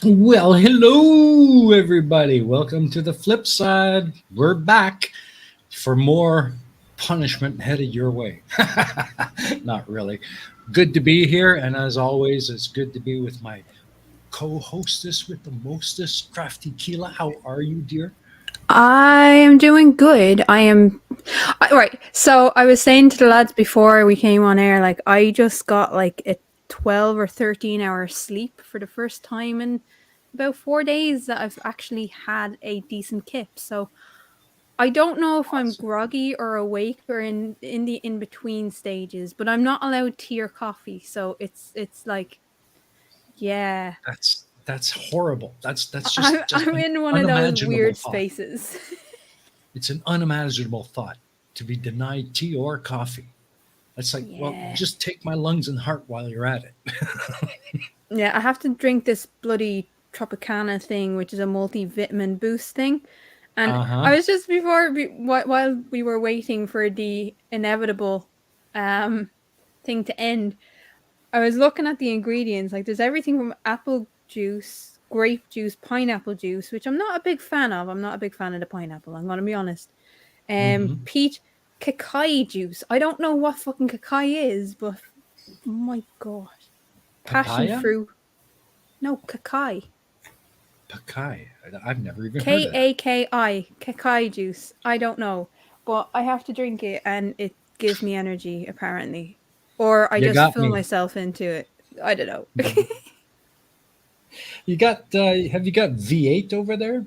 Well, hello, everybody. Welcome to the flip side. We're back for more punishment headed your way. Not really. Good to be here. And as always, it's good to be with my co hostess with the mostest, Crafty Keela. How are you, dear? I am doing good. Right. So I was saying to the lads before we came on air, like I just got like a 12 or 13 hour sleep for the first time in about 4 days that I've actually had a decent kip. So I don't know if I'm Awesome. groggy or awake or in the in between stages, but I'm not allowed tea or coffee. So it's like, yeah, That's horrible. That's just I'm an in one of those unimaginable weird thought. spaces. It's an unimaginable thought to be denied tea or coffee. It's like, well, Yeah. just take my lungs and heart while you're at it. Yeah, I have to drink this bloody Tropicana thing, which is a multivitamin boost thing. And Uh huh. I was just while we were waiting for the inevitable um thing to end, I was looking at the ingredients. Like there's everything from apple juice, grape juice, pineapple juice, which I'm not a big fan of. I'm not a big fan of the pineapple, I'm gonna be honest. Mm-hmm. Peach cacao juice. I don't know what fucking cacao is, but oh my god. Passion Papaya? fruit. No, cacao. Pakai. I've never even heard of that. Kaki, cacao juice. I don't know, but I have to drink it, and it gives me energy apparently, or I You just got fill me. myself into it. I don't know. You got? Have you got V8 over there?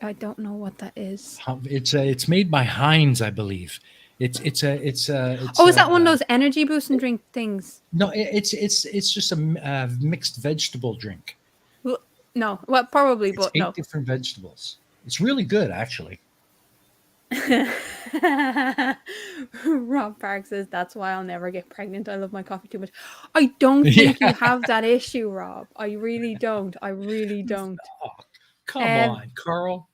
I don't know what that is. It's made by Heinz, I believe. It's Oh, is that one of those energy boosting drink things? no, it's just a mixed vegetable drink. Well, no, well, probably, It's but eight no. different vegetables. It's really good, actually. Rob Park says that's why I'll never get pregnant. I love my coffee too much. I don't Yeah. think you have that issue, Rob. I really don't. I really don't. Oh, come Um, on, Carl.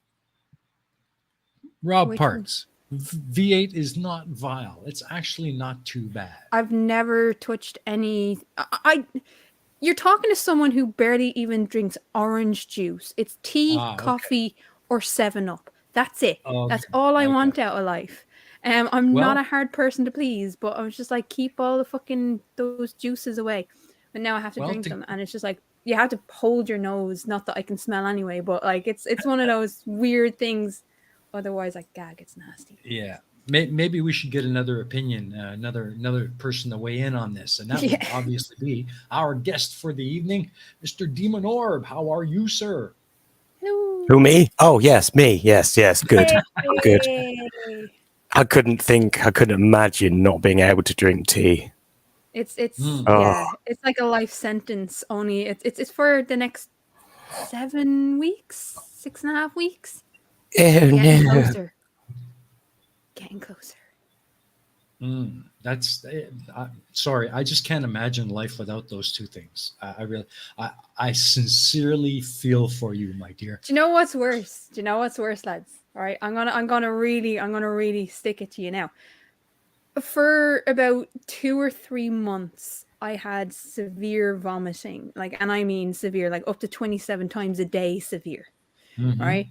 Rob which one? Parks. V8 is not vile. It's actually not too bad. I've never touched any. You're talking to someone who barely even drinks orange juice. It's tea, Ah, okay. coffee, or 7 Up. That's it. That's Okay. all I Okay. want out of life. I'm not Well, a hard person to please, but I was just like, keep all the fucking those juices away. But now I have to well, drink them, and it's just like you have to hold your nose. Not that I can smell anyway, but like it's one of those weird things. Otherwise, I gag. It's nasty. yeah. Maybe we should get another opinion, another person to weigh in on this, and that would Yeah. obviously be our guest for the evening, Mr. Demon Orb. How are you, sir? Who, Hello. me? Oh, yes, me. Yes, good. I'm good. Hey. I couldn't imagine not being able to drink tea. It's Hmm. Oh, yeah, it's like a life sentence. Only it's for the next 7 weeks, 6.5 weeks. oh Getting no. closer, getting closer. That's sorry. I just can't imagine life without those two things. I really, I sincerely feel for you, my dear. Do you know what's worse? Do you know what's worse, lads? All right, I'm gonna really stick it to you now. For about 2 or 3 months, I had severe vomiting, like, and I mean severe, like up to 27 times a day, severe. Hmm. Right.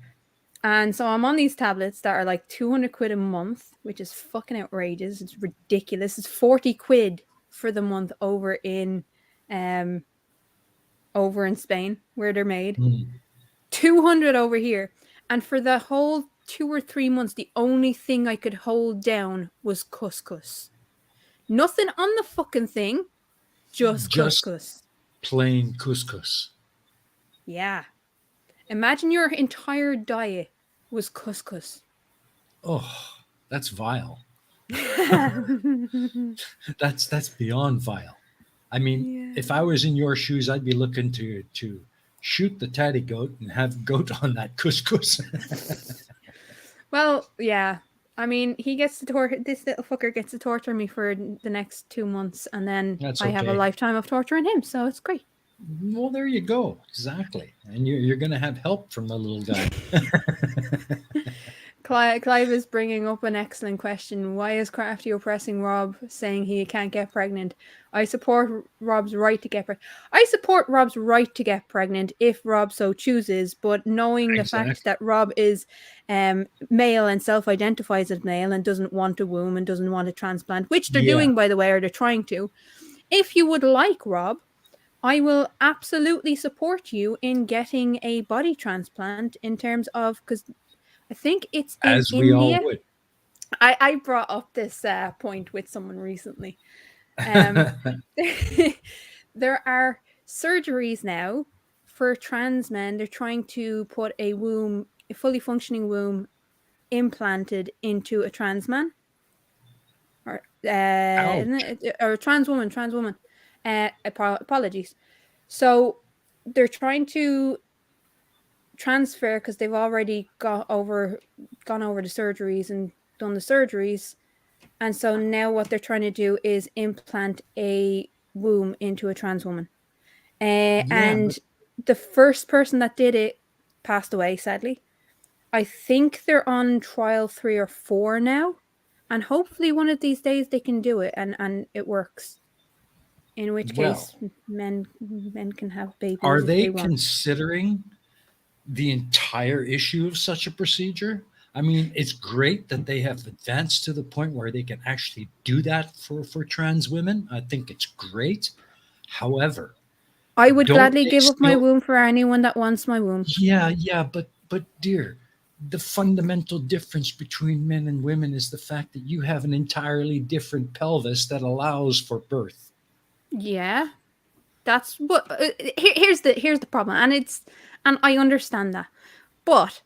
And so I'm on these tablets that are like 200 quid a month, which is fucking outrageous. It's ridiculous. It's 40 quid for the month um over in Spain where they're made. 200 over here. And for the whole 2 or 3 months, the only thing I could hold down was couscous. Nothing on the fucking thing, just Just couscous. plain couscous. Yeah. Imagine your entire diet was couscous. Oh, that's vile. Yeah. That's beyond vile. I mean, if I was in your shoes, I'd be looking to shoot the tatty goat and have goat on that couscous. Well, yeah. I mean, he gets to this little fucker gets to torture me for the next 2 months, and then That's I have a okay. lifetime of torturing him. So it's great. Well, there you go. Exactly. And you're going to have help from the little guy. Clive is bringing up an excellent question. Why is Crafty oppressing Rob, saying he can't get pregnant? I support Rob's right to get pregnant. I support Rob's right to get pregnant if Rob so chooses, but knowing the fact that Rob is male and self-identifies as male and doesn't want a womb and doesn't want a transplant, which they're doing, by the way, or they're trying to. If you would like, Rob, I will absolutely support you in getting a body transplant in terms of, because I think it's in As India. we all would. I brought up this point with someone recently. There are surgeries now for trans men. They're trying to put a fully functioning womb implanted into a trans man. Or a trans woman. Apologies. So they're trying to transfer, because they've already gone over the surgeries and done the surgeries, and so now what they're trying to do is implant a womb into a trans woman. And the first person that did it passed away, sadly. I think they're on trial 3 or 4 now, and hopefully one of these days they can do it and it works. In which case, men can have babies. Are they considering the entire issue of such a procedure? I mean, it's great that they have advanced to the point where they can actually do that for trans women. I think it's great. However, I would gladly give up my womb for anyone that wants my womb. Yeah, but dear, the fundamental difference between men and women is the fact that you have an entirely different pelvis that allows for birth. Yeah, that's what. Here's the problem, and I understand that, but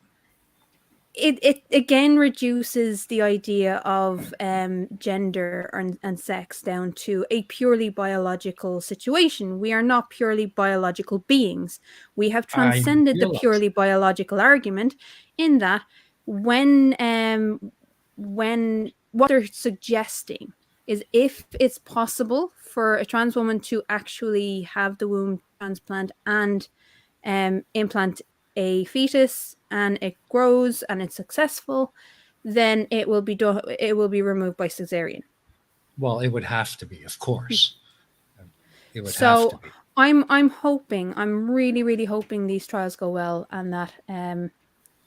it again reduces the idea of gender and sex down to a purely biological situation. We are not purely biological beings. We have transcended the purely biological argument in that when what they're suggesting is, if it's possible for a trans woman to actually have the womb transplant and implant a fetus, and it grows and it's successful, then it will be done. It will be removed by cesarean. Well, it would have to be, of course. It would have to be. I'm hoping. I'm really, really hoping these trials go well, and that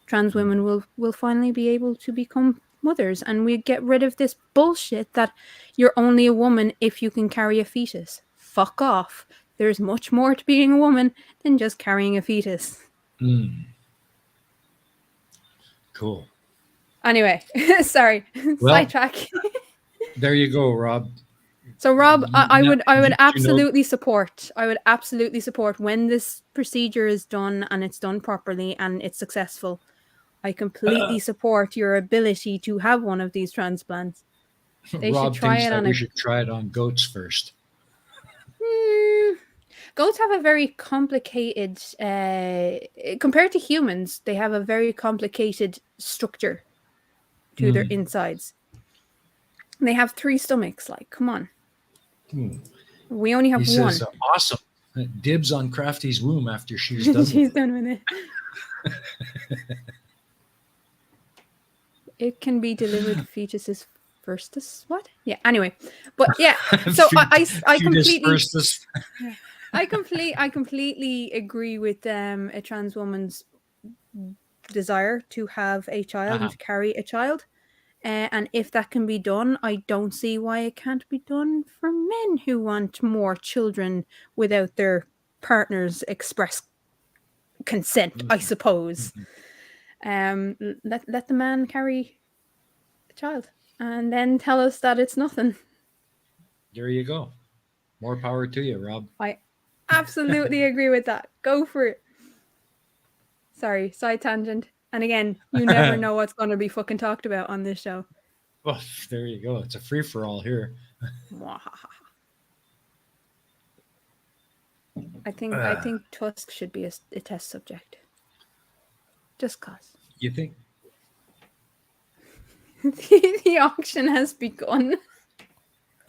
trans women will finally be able to become mothers, and we get rid of this bullshit that you're only a woman if you can carry a fetus. Fuck off. There's much more to being a woman than just carrying a fetus. Cool. Anyway, sorry, sidetrack. There you go, Rob. So, Rob, I would absolutely support. I would absolutely support when this procedure is done and it's done properly and it's successful. I completely support your ability to have one of these transplants. Rob thinks that we should try it on goats first. Goats have a very complicated, compared to humans, they have a very complicated structure to their insides. They have 3 stomachs. Like, come on. We only have one. Says, awesome. Dibs on Crafty's womb after she's done. She's done with it. It can be delivered fetuses firstus. What? Yeah. Anyway, but yeah. So I completely. I completely agree with a trans woman's desire to have a child and to carry a child. And if that can be done, I don't see why it can't be done for men who want more children without their partner's express consent, I suppose. Let the man carry a child and then tell us that it's nothing. There you go. More power to you, Rob. I absolutely agree with that. Go for it. Sorry, side tangent. And again, you never know what's going to be fucking talked about on this show. Well, there you go. It's a free-for-all here. I think Tusk should be a test subject. Just cause. You think? The auction has begun.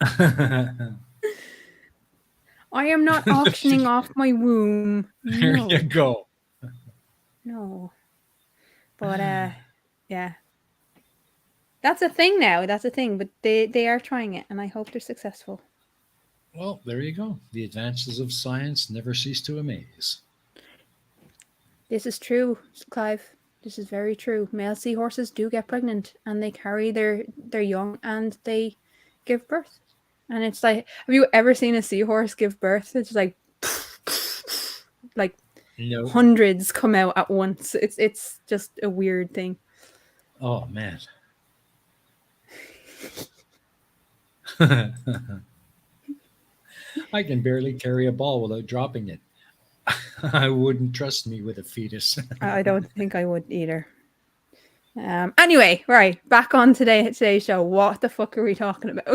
I am not auctioning off my womb. There you go. No. But yeah. That's a thing now. That's a thing, but they are trying it, and I hope they're successful. Well, there you go. The advances of science never cease to amaze. This is true, Clive. This is very true. Male seahorses do get pregnant, and they carry their young, and they give birth. And it's like, have you ever seen a seahorse give birth? It's like No. hundreds come out at once. It's just a weird thing. Oh man. I can barely carry a ball without dropping it. I wouldn't trust me with a fetus. I don't think I would either. Anyway, right, back on today's show. What the fuck are we talking about?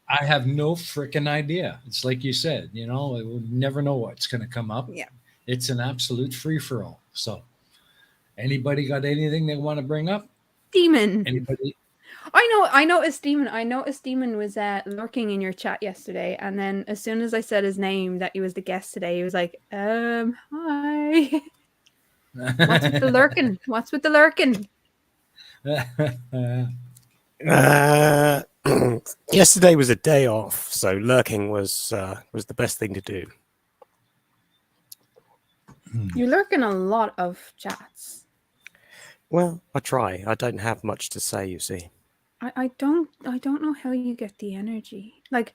I have no freaking idea. It's like you said, we'll never know what's going to come up. Yeah. It's an absolute free for all. So, anybody got anything they want to bring up? Demon. Anybody? I noticed Demon. I noticed Demon was lurking in your chat yesterday, and then as soon as I said his name, that he was the guest today, he was like, hi. What's with the lurking? What's with the lurking? Yesterday was a day off, so lurking was the best thing to do. You lurk in a lot of chats. Well, I try. I don't have much to say, you see. I don't know how you get the energy. Like,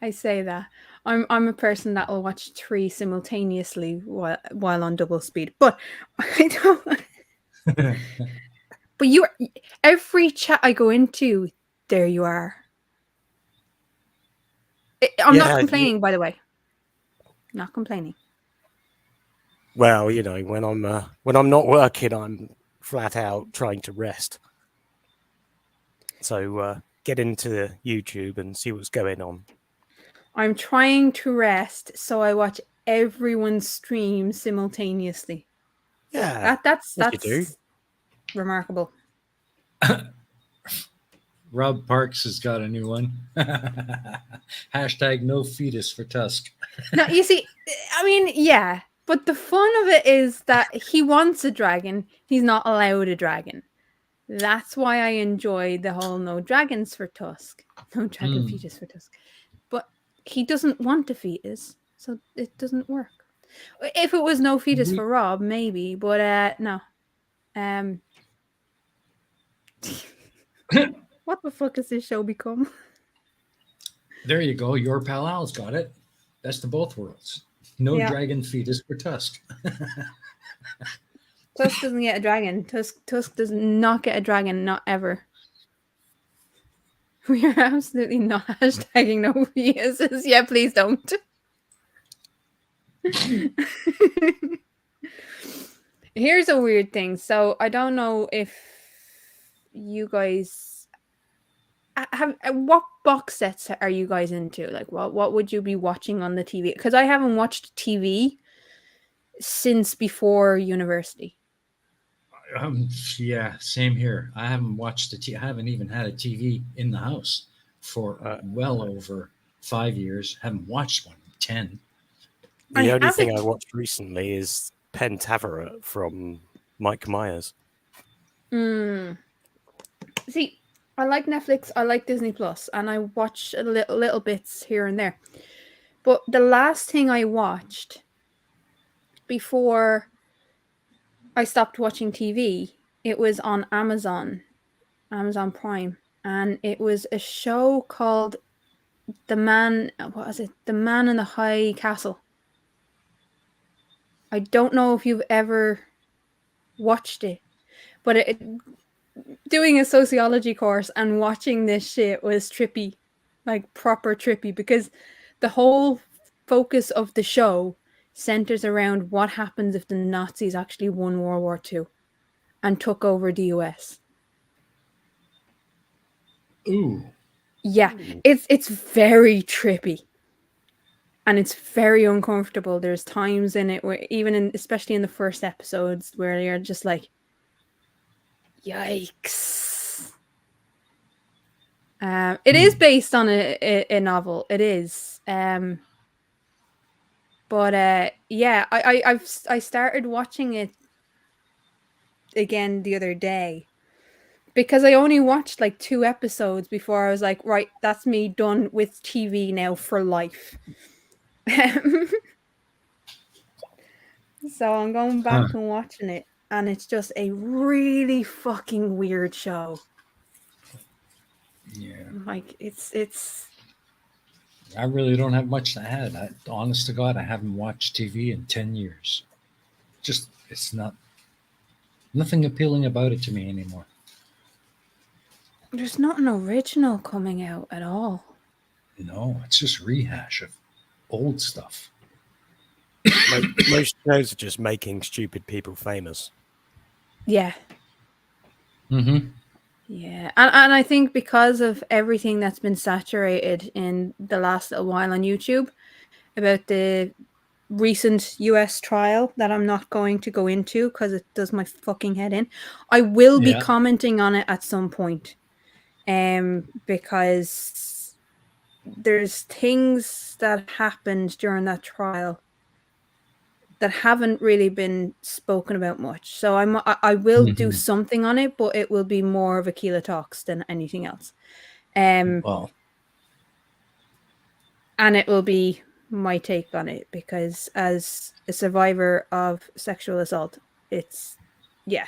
I say that I'm a person that will watch 3 simultaneously while on double speed, but I don't. But every chat I go into, there you are. I'm not complaining, by the way. Not complaining. Well, when I'm not working, I'm flat out trying to rest. So get into YouTube and see what's going on. I'm trying to rest, so I watch everyone's stream simultaneously. Yeah, that's you do. Remarkable. Rob Parks has got a new one. Hashtag no fetus for Tusk. Now, you see, I mean, yeah, but the fun of it is that he wants a dragon. He's not allowed a dragon. That's why I enjoy the whole no dragons for Tusk. No dragon fetus for Tusk. But he doesn't want a fetus, so it doesn't work. If it was no fetus for Rob, maybe, but no. What the fuck has this show become? There you go. Your pal Al's got it. Best of both worlds. No dragon fetus for Tusk. Tusk doesn't get a dragon. Tusk does not get a dragon, not ever. We are absolutely not hashtagging no fetuses. Yeah, please don't. Here's a weird thing. So I don't know if you guys have what box sets are you guys into? Like what would you be watching on the TV? Because I haven't watched TV since before university. Yeah, same here. I haven't watched I haven't even had a TV in the house for well over 5 years. Haven't watched one in 10. The only thing I watched recently is Penn Tavaret from Mike Myers. See, I like Netflix, I like Disney Plus, and I watch little bits here and there. But the last thing I watched before I stopped watching TV, it was on Amazon Prime, and it was a show called The Man in the High Castle. I don't know if you've ever watched it, but doing a sociology course and watching this shit was trippy, like proper trippy, because the whole focus of the show centers around what happens if the Nazis actually won World War II and took over the US. Ooh. Yeah, it's very trippy. And it's very uncomfortable. There's times in it where especially in the first episodes where you're just like, yikes. It is based on a novel. It is. But yeah, I started watching it again the other day. because I only watched like 2 episodes before I was like, right, that's me done with TV now for life. So I'm going Huh. back and watching it, and it's just a really fucking weird show. Yeah. Like it's I really don't have much to add. Honest to God, I haven't watched TV in 10 years. Just, it's not, nothing appealing about it to me anymore. there's nothing original coming out at all. No, it's just rehash of old stuff. Most shows are just making stupid people famous. Yeah. Mm-hmm. Yeah. And I think because of everything that's been saturated in the last little while on YouTube about the recent US trial that I'm not going to go into because it does my fucking head in. I will be Yeah. commenting on it at some point. Because there's things that happened during that trial that haven't really been spoken about much. So I will do Mm-hmm. something on it, but it will be more of Aquila talks than anything else. Um, Well, and it will be my take on it because as a survivor of sexual assault, it's yeah.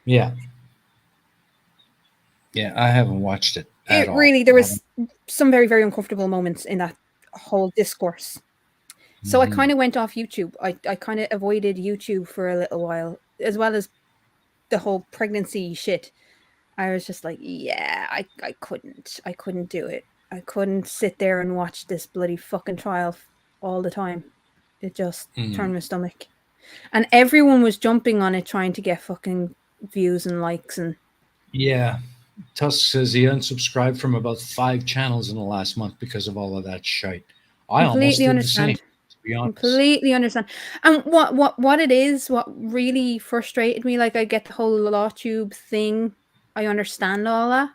yeah. Yeah, I haven't watched it at It all. really there was some very, very uncomfortable moments in that whole discourse. So I Mm-hmm. kind of went off YouTube. I kind of avoided YouTube for a little while, as well as the whole pregnancy shit. I was just like, yeah, I couldn't do it. I couldn't sit there and watch this bloody fucking trial all the time. It just Mm. turned my stomach. And everyone was jumping on it trying to get fucking views and likes and Yeah. Tusk says he unsubscribed from about 5 channels in the last month because of all of that shite. I almost completely did the same, understand. to be honest. Completely understand. And what it is, what really frustrated me, like I get the whole LawTube thing. I understand all that.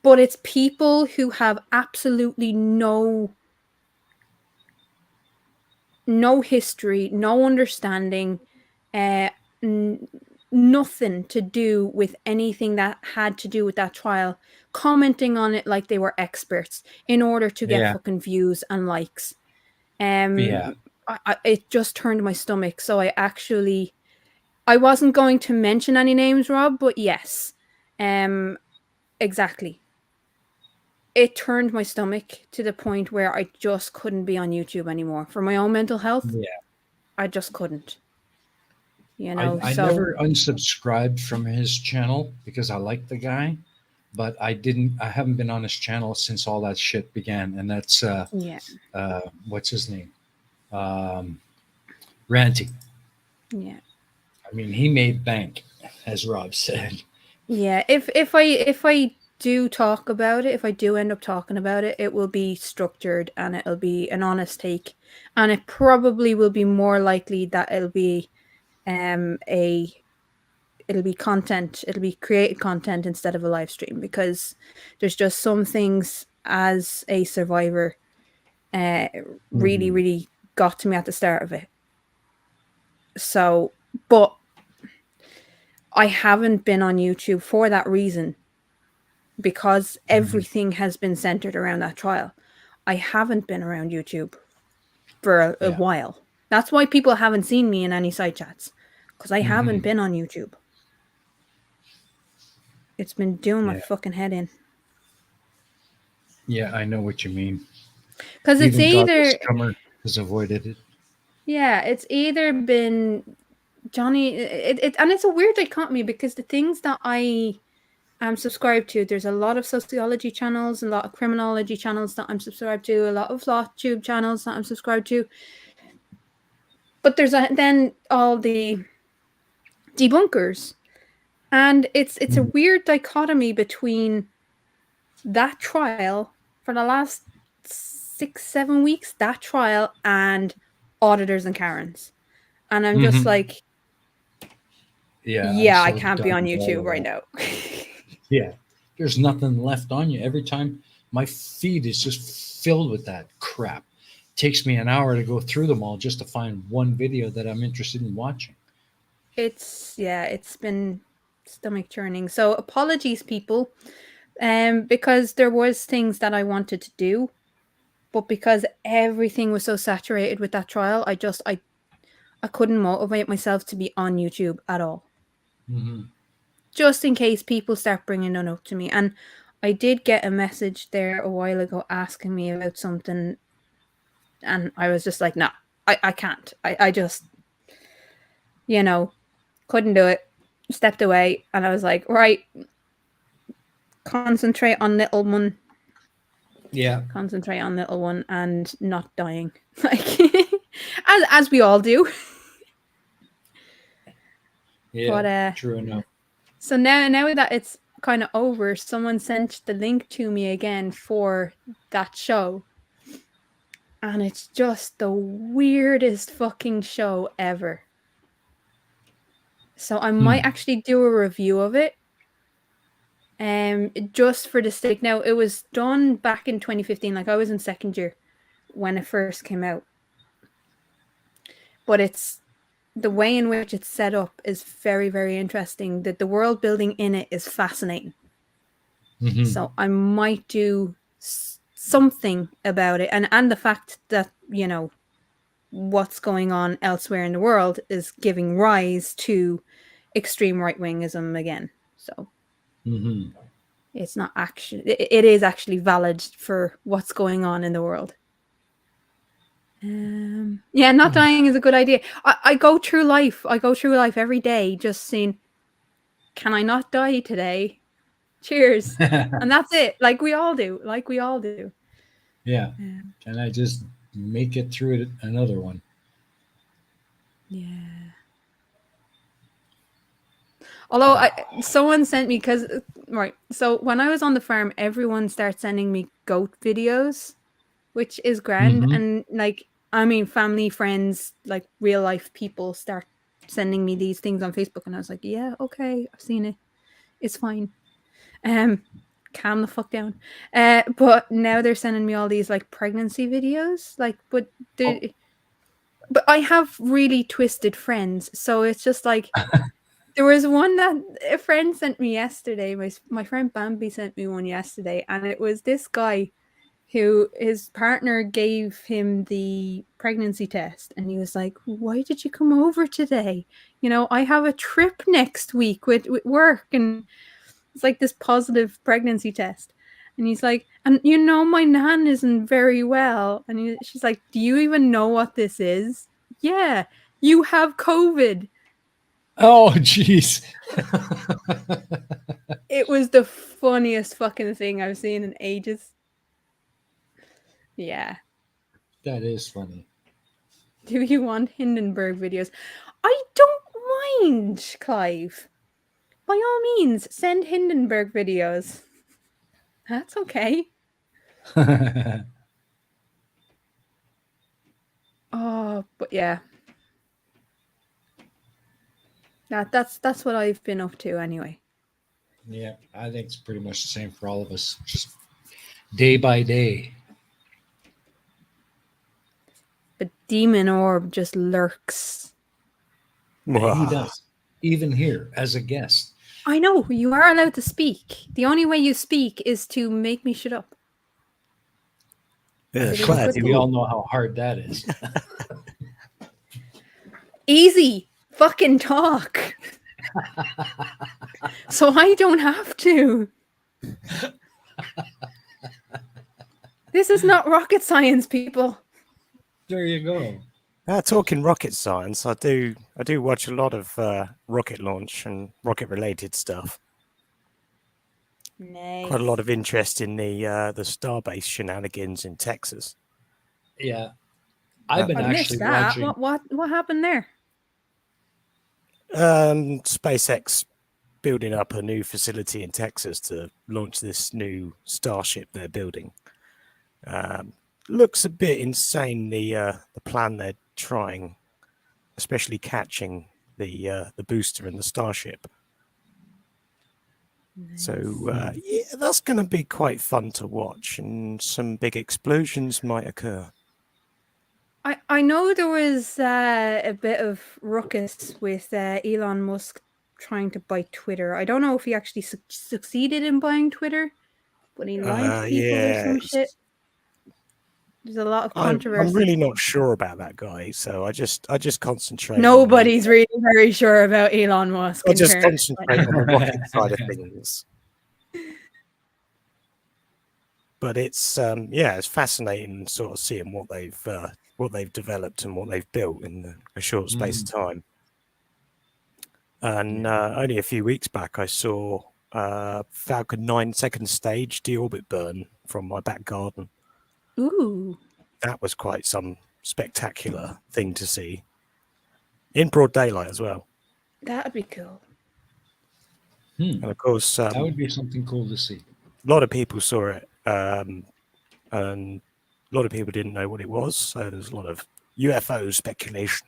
But it's people who have absolutely no history, no understanding, uh, n- nothing to do with anything that had to do with that trial, commenting on it like they were experts in order to get Yeah. fucking views and likes. Yeah. It just turned my stomach. So I wasn't going to mention any names, Rob, but yes, exactly. It turned my stomach to the point where I just couldn't be on YouTube anymore for my own mental health. Yeah. I just couldn't, I So never unsubscribed from his channel because I like the guy, but I haven't been on his channel since all that shit began. And that's yeah, what's his name? Um Ranty. yeah, I mean, he made bank, as Rob said. yeah. If I do talk about it, if I do end up talking about it, it will be structured and it'll be an honest take, and it probably will be more likely that a it'll be content, it'll be created content instead of a live stream because there's just some things as a survivor uh really, Mhm. really got to me at the start of it. So, but I haven't been on YouTube for that reason because Mhm. everything has been centered around that trial. I haven't been around YouTube for a Yeah. while. That's why people haven't seen me in any side chats because I haven't Hmm. been on YouTube. It's been doing my Yeah. fucking head in. Yeah, I know what you mean. Because it's Even Godless either, Comer has avoided it. yeah, it's either been Johnny, and it's a weird dichotomy because the things that I am subscribed to, there's a lot of sociology channels, a lot of criminology channels that I'm subscribed to, a lot of LawTube channels that I'm subscribed to. But there's then all the debunkers. And it's a Mhm. weird dichotomy between that trial for the last 6, 7 weeks, that trial and auditors and Karens. And I'm just Mhm. like, Yeah, I'm yeah, I so can't be done on with all YouTube of right that. now. Yeah, there's nothing left on you. Every time my feed is just filled with that crap. Takes me an hour to go through them all just to find one video that I'm interested in watching. Yeah, it's been. stomach churning. So apologies, people, because there was things that I wanted to do, but because everything was so saturated with that trial, I couldn't motivate myself to be on YouTube at all. Mm-hmm. Just in case people start bringing it up to me. And I did get a message there a while ago asking me about something, and I was just like, no, I can't. I just, couldn't do it. Stepped away, and I was like, right, concentrate on little one. Yeah. Concentrate on little one and not dying. Like as we all do. Yeah. But True enough. so now that it's kind of over, someone sent the link to me again for that show. And it's just the weirdest fucking show ever. So I might actually do a review of it. Just for the sake. Now, it was done back in 2015. Like, I was in second year when it first came out. But it's the way in which it's set up is very, very interesting. That the world building in it is fascinating. Mm-hmm. So I might do something about it, and the fact that what's going on elsewhere in the world is giving rise to extreme right-wingism again. So it's not actually, it is actually valid for what's going on in the world. Yeah, not dying is a good idea. I go through life every day just saying, can I not die today? Cheers. And that's it. Like we all do. Yeah. Can I just make it through another one? Yeah. Although someone sent me, because right, so when I was on the farm, everyone starts sending me goat videos, which is grand. And like, I mean, family, friends, like real life people start sending me these things on Facebook, and I was like, yeah, okay, I've seen it, it's fine. Calm the fuck down. But now they're sending me all these like pregnancy videos, like, but I have really twisted friends, so it's just like. There was one that a friend sent me yesterday. My friend Bambi sent me one yesterday, and it was this guy who his partner gave him the pregnancy test, and he was like, "Why did you come over today? I have a trip next week with work," and it's like this positive pregnancy test. And he's like, "And my nan isn't very well," and she's like, "Do you even know what this is?" "Yeah, you have COVID." Oh, jeez. It was the funniest fucking thing I've seen in ages. Yeah. That is funny. Do you want Hindenburg videos? I don't mind, Clive. By all means, send Hindenburg videos. That's okay. Oh, but yeah. That's what I've been up to anyway. Yeah, I think it's pretty much the same for all of us. Just day by day. But Demon Orb just lurks. And he does. Even here as a guest. I know, you are allowed to speak. The only way you speak is to make me shut up. Yeah, We all know how hard that is. Easy. Fucking talk. So I don't have to. This is not rocket science, people. There you go. Talking rocket science, I do watch a lot of rocket launch and rocket related stuff. Nice. Quite a lot of interest in the Starbase shenanigans in Texas. Yeah, I've been actually watching. What happened there? SpaceX building up a new facility in Texas to launch this new Starship they're building. Looks a bit insane, the plan they're trying, especially catching the booster and the Starship. Nice. So yeah, that's going to be quite fun to watch, and some big explosions might occur. I know there was a bit of ruckus with Elon Musk trying to buy Twitter. I don't know if he actually succeeded in buying Twitter, but he lied to people or some shit. There's a lot of controversy. I'm really not sure about that guy, so I just concentrate. Nobody's really very sure about Elon Musk. I just concentrate on the rocket side of things. But it's it's fascinating sort of seeing what they've developed and what they've built in a short space of time. And only a few weeks back, I saw Falcon 9 second stage deorbit burn from my back garden. Ooh, that was quite some spectacular thing to see in broad daylight as well. That'd be cool. And of course, that would be something cool to see. A lot of people saw it, and a lot of people didn't know what it was. So there's a lot of UFO speculation.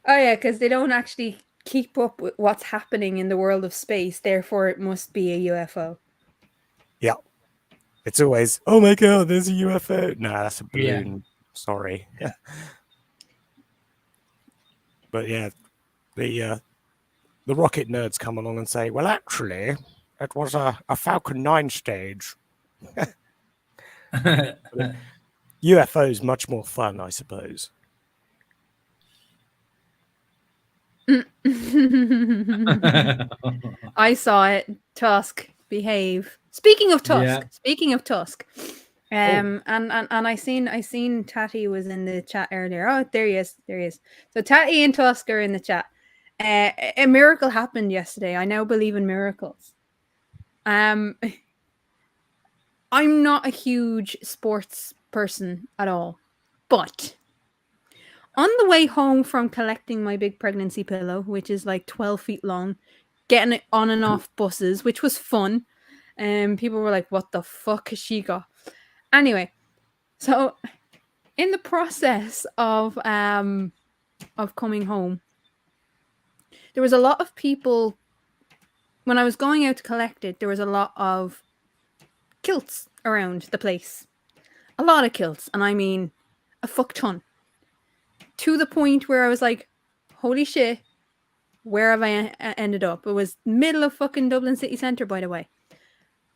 Oh yeah, because they don't actually keep up with what's happening in the world of space. Therefore, it must be a UFO. Yeah, it's always, oh my god, there's a UFO. Nah, that's a balloon. Yeah. Sorry. But yeah, the rocket nerds come along and say, well, actually, it was a Falcon 9 stage. UFO is much more fun, I suppose. I saw it. Tusk, behave. Speaking of Tusk, and I seen Tatty was in the chat earlier. Oh, there he is. So Tatty and Tusk are in the chat. A miracle happened yesterday. I now believe in miracles. I'm not a huge sports person at all, but on the way home from collecting my big pregnancy pillow, which is like 12 feet long, getting it on and off buses, which was fun. People were like, what the fuck has she got? Anyway, so in the process of coming home, there was a lot of people. When I was going out to collect it, there was a lot of kilts around the place. A lot of kilts, and I mean a fuck ton. To the point where I was like, holy shit, where have I ended up? It was middle of fucking Dublin city centre, by the way.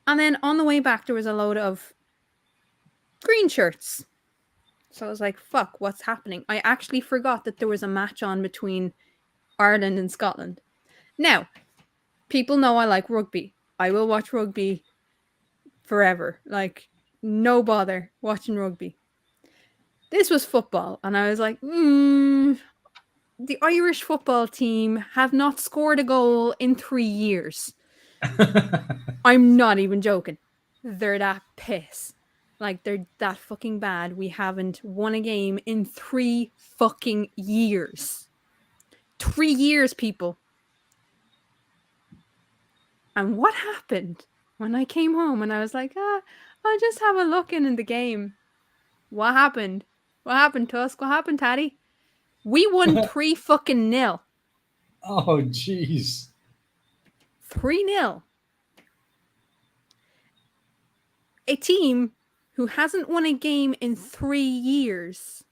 And then on the way back, there was a load of green shirts. So I was like, fuck, what's happening? I actually forgot that there was a match on between Ireland and Scotland. Now, people know I like rugby. I will watch rugby forever. Like, no bother watching rugby. This was football. And I was like, the Irish football team have not scored a goal in 3 years. I'm not even joking. They're that piss. Like, they're that fucking bad. We haven't won a game in 3 fucking years. 3 years, people. And what happened when I came home and I was like, I'll just have a look in the game. What happened? What happened, Tusk? What happened, Tatty? We won 3 fucking nil. Oh, jeez. 3-0. A team who hasn't won a game in 3 years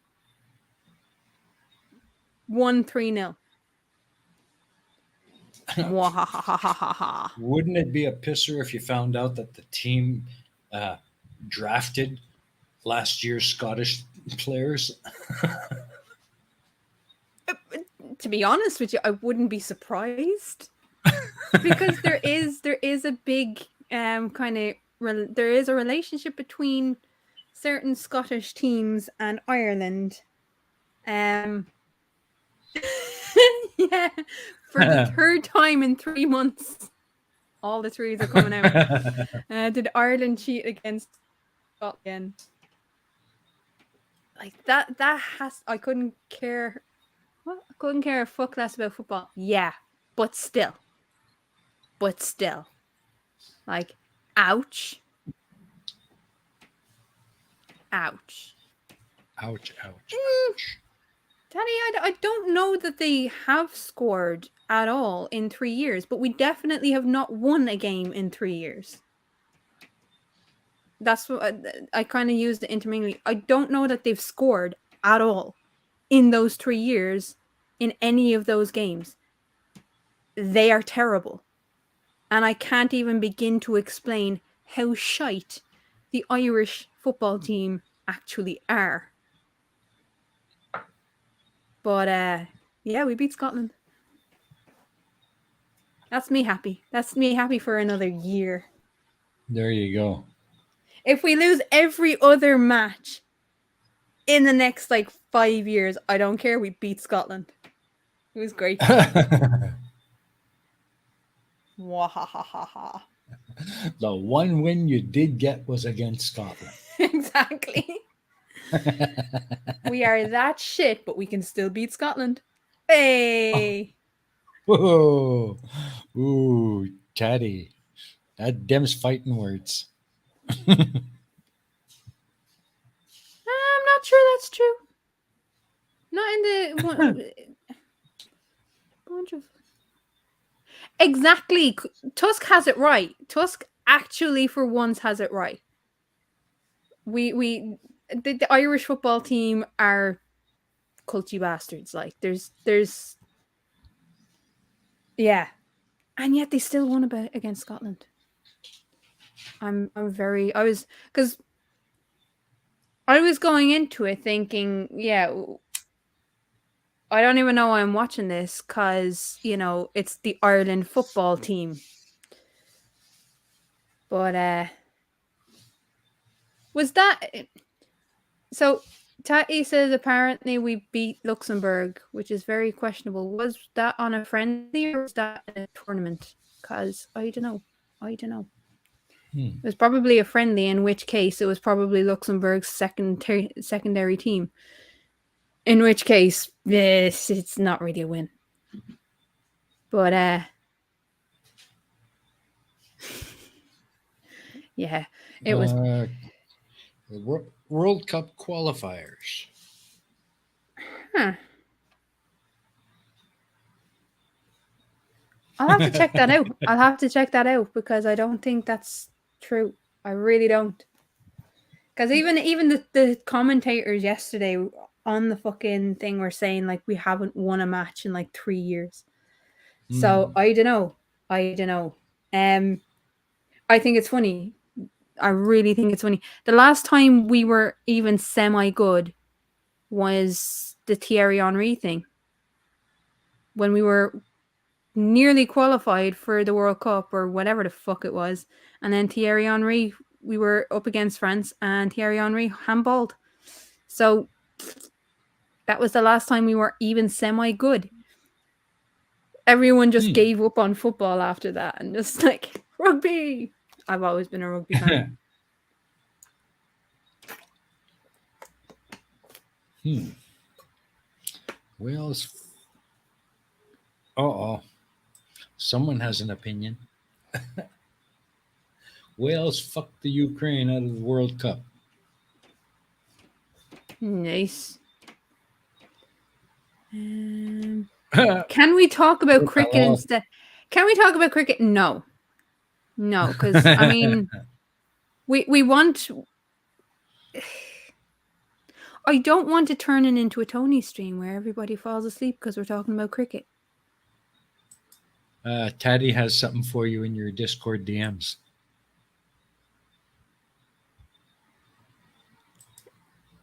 won 3-0. Wouldn't it be a pisser if you found out that the team drafted last year's Scottish players? To be honest with you, I wouldn't be surprised because there is a big there is a relationship between certain Scottish teams and Ireland. Yeah, for the third time in 3 months, all the threes are coming out. Did Ireland cheat against Scotland? Like that has, I couldn't care. Well, I couldn't care a fuck less about football. Yeah, but still. Like, ouch. Ouch. Daddy, I don't know that they have scored at all in 3 years, but we definitely have not won a game in 3 years. That's what I kind of used the intermingling. I don't know that they've scored at all in those 3 years in any of those games. they are terrible. And I can't even begin to explain how shite the Irish football team actually are. But yeah, we beat Scotland. That's me happy. That's me happy for another year. There you go. If we lose every other match in the next like 5 years, I don't care. We beat Scotland. It was great. Wahahaha. The one win you did get was against Scotland. Exactly. We are that shit, but we can still beat Scotland. Hey. Whoa. Ooh, Teddy. Them's fighting words. I'm not sure that's true. Not in the bunch of. Exactly. Tusk has it right. Tusk actually, for once, has it right. The Irish football team are culty bastards. Like there's yeah, and yet they still won against Scotland. I was because I was going into it thinking, yeah, I don't even know why I'm watching this because it's the Ireland football team. But was that so? Tati says apparently we beat Luxembourg, which is very questionable. Was that on a friendly or was that in a tournament? Because I don't know. It was probably a friendly, in which case it was probably Luxembourg's secondary team. In which case, yes, it's not really a win. But yeah, it was. The World Cup qualifiers. Huh. I'll have to check that out. I'll have to check that out because I don't think that's true. I really don't. Because even the commentators yesterday on the fucking thing were saying like we haven't won a match in like 3 years. So I don't know. I think it's funny. I really think it's funny. The last time we were even semi good was the Thierry Henry thing. When we were nearly qualified for the World Cup or whatever the fuck it was. And then Thierry Henry, we were up against France and Thierry Henry handballed. So that was the last time we were even semi good. Everyone just gave up on football after that and just like rugby. I've always been a rugby fan. Wales. Someone has an opinion. Wales fucked the Ukraine out of the World Cup. Nice. Can we talk about cricket instead? Can we talk about cricket? No, because I mean, we want. I don't want to turn it into a Tony stream where everybody falls asleep because we're talking about cricket. Taddy has something for you in your Discord DMs.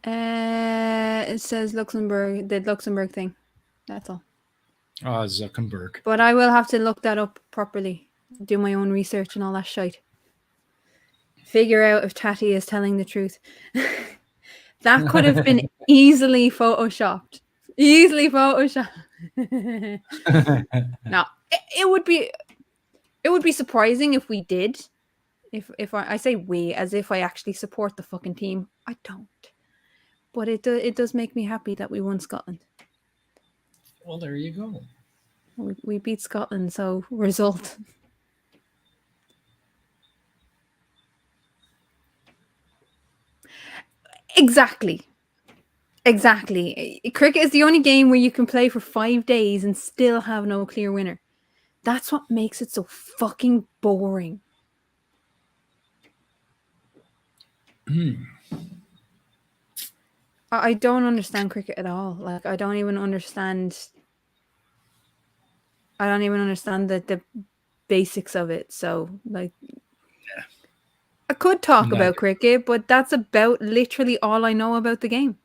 It says Luxembourg, the Luxembourg thing. That's all. Oh, Zuckerberg. But I will have to look that up properly, do my own research and all that shite. Figure out if Tati is telling the truth. That could have been easily photoshopped. No, it would be surprising if we did. If I say we as if I actually support the fucking team. I don't. But it does make me happy that we won Scotland. Well, there you go. We beat Scotland, so result. Exactly. Cricket is the only game where you can play for 5 days and still have no clear winner. That's what makes it so fucking boring. I don't understand cricket at all. Like, I don't even understand. I don't even understand the basics of it. So like, I could talk Neither. about cricket, but that's about literally all I know about the game.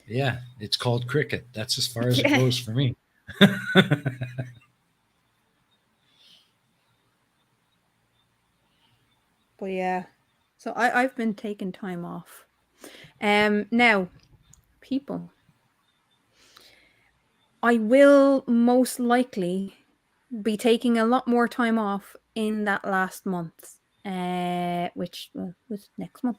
Yeah, it's called cricket. That's as far as it Yeah. goes for me. But yeah. So I've been taking time off. Now, people, I will most likely be taking a lot more time off in that last month. Which was next month.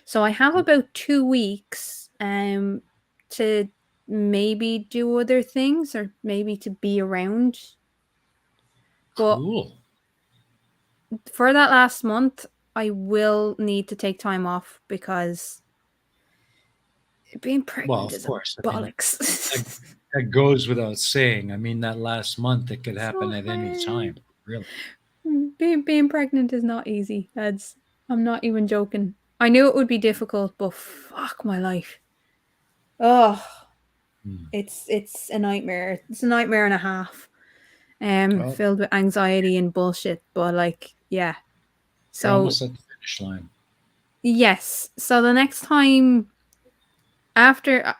So I have about 2 weeks to maybe do other things or maybe to be around. But Cool. for that last month, I will need to take time off because being Well, pregnant of is a course. I mean, that, bollocks. that goes without saying. I mean, that last month it could happen So at any hard. time. Really. Being pregnant is not easy, lads. I'm not even joking. I knew it would be difficult, but fuck my life. Oh, Hmm. it's a nightmare. It's a nightmare and a half. Well, Filled with anxiety and bullshit. But like, yeah. you're So almost at the finish line. yes. So the next time after,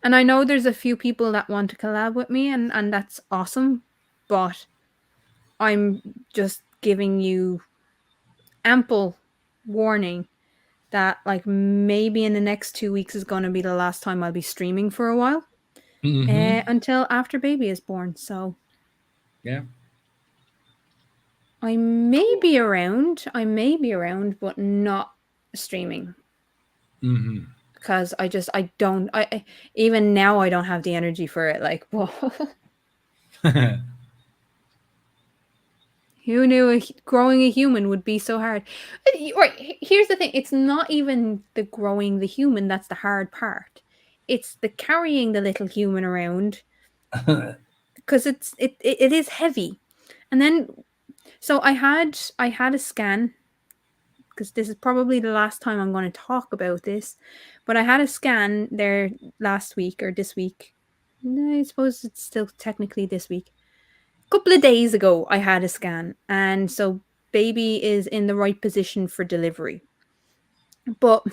and I know there's a few people that want to collab with me, and that's awesome. But I'm just giving you ample warning that like maybe in the next 2 weeks is going to be the last time I'll be streaming for a while, Hmm. until after baby is born. So Yeah. I may Cool. be around. I may be around, but not streaming Hmm. because I don't. Even now I don't have the energy for it. Like, whoa. Who knew growing a human would be so hard? Right, here's the thing. It's not even the growing the human that's the hard part. It's the carrying the little human around because it is heavy. And then so I had a scan because this is probably the last time I'm going to talk about this, but I had a scan there last week or this week. No, I suppose it's still technically this week. Couple of days ago I had a scan, and so baby is in the right position for delivery. But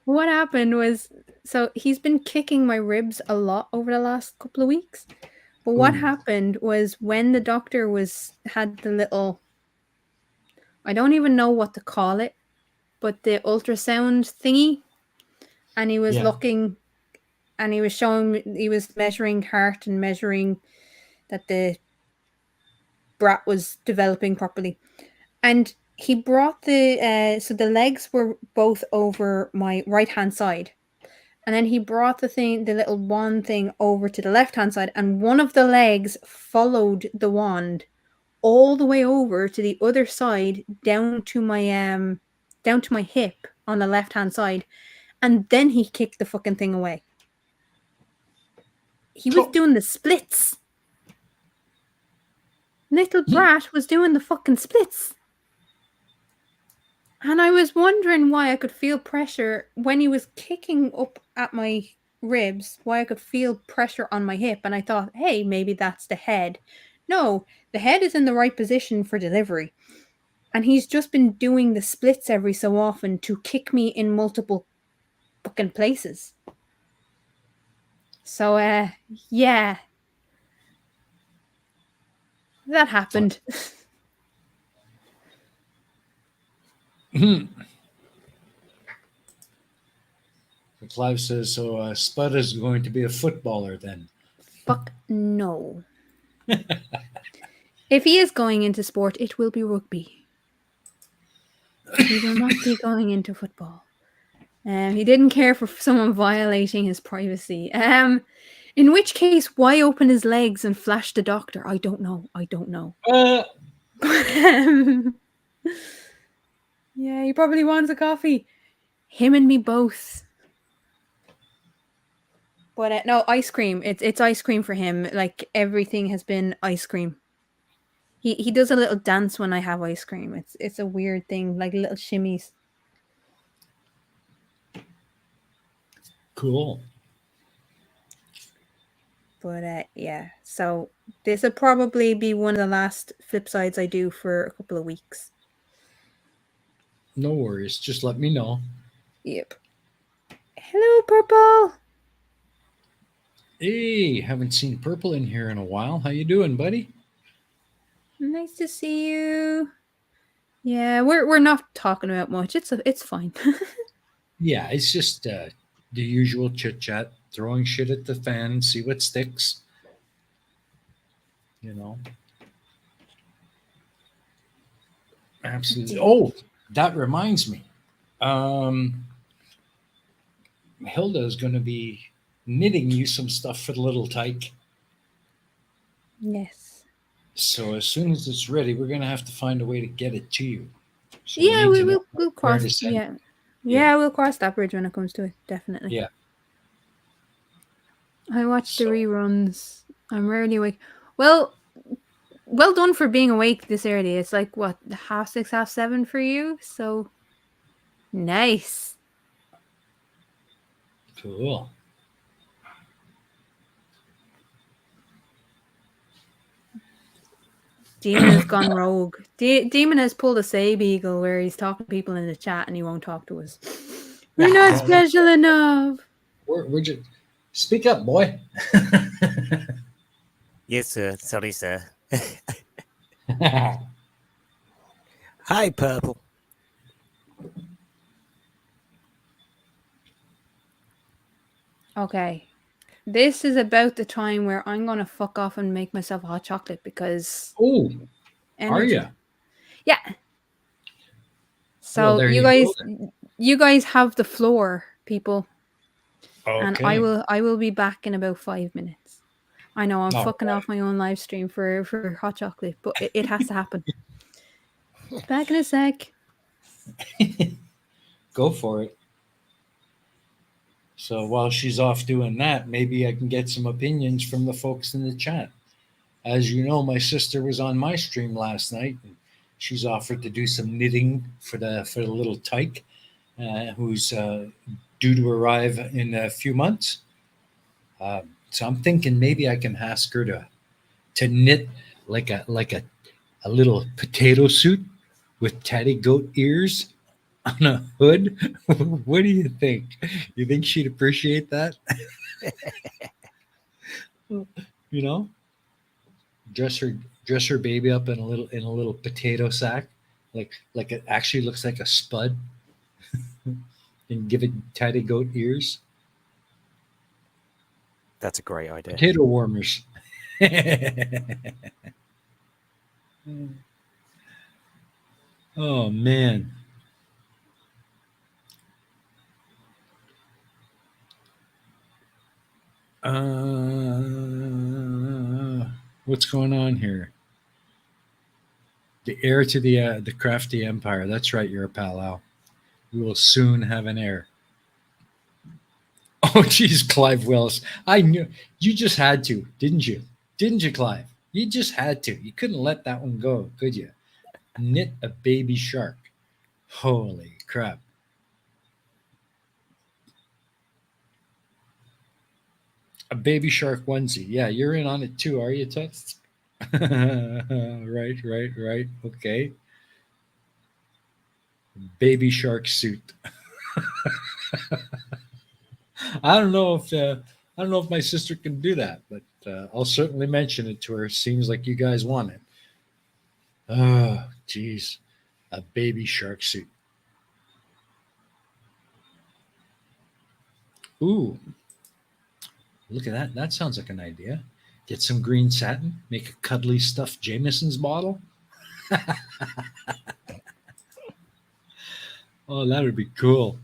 what happened was, so he's been kicking my ribs a lot over the last couple of weeks. But what Ooh. happened was when the doctor had the little, I don't even know what to call it, but the ultrasound thingy, and he was Yeah. looking and he was showing me, he was measuring heart and measuring that the brat was developing properly. And he brought so the legs were both over my right hand side. And then he brought the little wand thing over to the left hand side, and one of the legs followed the wand all the way over to the other side, down to my hip on the left hand side, and then he kicked the fucking thing away. He was Oh. doing the splits. Little brat was doing the fucking splits. And I was wondering why I could feel pressure when he was kicking up at my ribs, why I could feel pressure on my hip. And I thought, hey, maybe that's the head. No, the head is in the right position for delivery. And he's just been doing the splits every so often to kick me in multiple fucking places. So, yeah, that happened. Clive says, so Spud is going to be a footballer then. Fuck no. If he is going into sport, it will be rugby. He will not be going into football. He didn't care for someone violating his privacy. In which case, why open his legs and flash the doctor? I don't know. I don't know. Yeah, he probably wants a coffee. Him and me both. But no, ice cream. It's ice cream for him. Like everything has been ice cream. He does a little dance when I have ice cream. It's a weird thing, like little shimmies. Cool. But yeah, so this will probably be one of the last flip sides I do for a couple of weeks. No worries. Just let me know. Yep. Hello, Purple. Hey, haven't seen Purple in here in a while. How you doing, buddy? Nice to see you. Yeah, we're not talking about much. It's fine. Yeah, it's just the usual chit chat, throwing shit at the fan, see what sticks. You know, absolutely. Oh, that reminds me. Um, Hilda is going to be knitting you some stuff for the little tyke. Yes. So as soon as it's ready, we're going to have to find a way to get it to you. So we Yeah, need we to know will we'll where cross. to send. Yeah. Yeah, Yeah, we'll cross that bridge when it comes to it. Definitely. yeah. I watch the So reruns. I'm rarely awake. Well, well done for being awake this early. It's like what, 6:30, 7:30 for you. So nice. cool. Demon has gone rogue. Demon has pulled a Sabe Eagle where he's talking to people in the chat and he won't talk to us. We're not special enough. We're just speak up, boy. Yes, sir. Sorry, sir. Hi, Purple. Okay. This is about the time where I'm going to fuck off and make myself a hot chocolate because Oh, are energy. you? Yeah. Well, So there you go. you guys have the floor, people. And Okay. I will be back in about 5 minutes. I know I'm All fucking off my own live stream for hot chocolate, but it has to happen. Back in a sec. right. Go for it. So while she's off doing that, maybe I can get some opinions from the folks in the chat. As you know, my sister was on my stream last night, and she's offered to do some knitting for the little tyke, who's due to arrive in a few months. So I'm thinking maybe I can ask her to knit like a little potato suit with tatty goat ears on a hood. What do you think? You think she'd appreciate that? You know, dress her dress her baby up in a little potato sack, like it actually looks like a spud, and give it tatty goat ears. That's a great idea. Potato warmers. Oh man. What's going on here? The heir to the crafty empire. That's right, you're a pal, Al. We will soon have an heir. Oh, geez, Clive Willis. I knew you just had to, didn't you? Didn't you, Clive? You just had to. You couldn't let that one go, could you? Knit a baby shark. Holy crap. A baby shark onesie. Yeah, you're in on it too, are you, Toots? Right. Okay. Baby shark suit. I don't know if my sister can do that, but I'll certainly mention it to her. Seems like you guys want it. Oh, geez, a baby shark suit. Ooh, look at that. That sounds like an idea. Get some green satin, make a cuddly stuffed Jameson's bottle. Oh, that would be cool.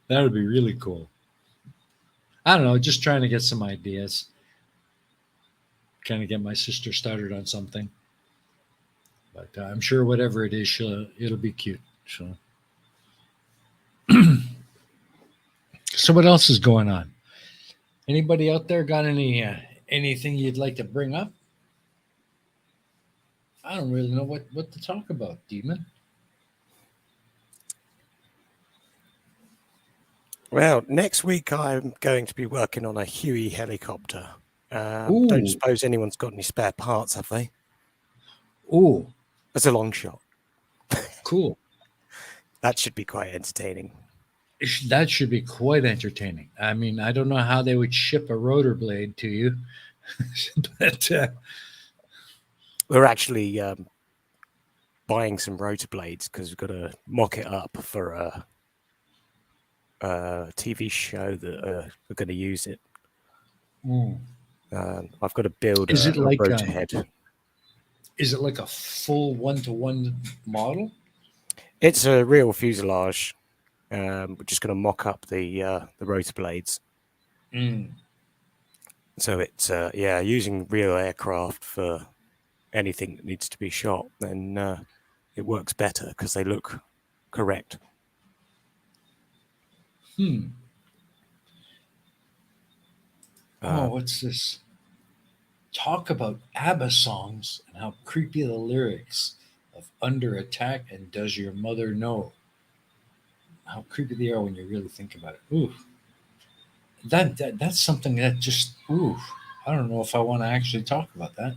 That would be really cool. I don't know, just trying to get some ideas. Kind of get my sister started on something. But I'm sure whatever it is, it'll be cute. So, so what else is going on? Anybody out there got anything you'd like to bring up? I don't really know what to talk about, Demon. Well, next week I'm going to be working on a Huey helicopter. Don't Ooh, suppose anyone's got any spare parts, have they? ooh, That's a long shot. cool. That should be quite entertaining. That should be quite entertaining. I mean, I don't know how they would ship a rotor blade to you, but We're actually buying some rotor blades because we've got to mock it up for a TV show that we're going to use it. mm. I've got to build Is it a like rotor head. is it like a full one-to-one model? It's a real fuselage. We're just going to mock up the rotor blades. Mm. So it's using real aircraft for anything that needs to be shot, then it works better because they look correct. Hmm. Oh, what's this? Talk about ABBA songs and how creepy the lyrics of Under Attack and Does Your Mother Know? How creepy they are when you really think about it. Ooh. That's something that just ooh. I don't know if I want to actually talk about that.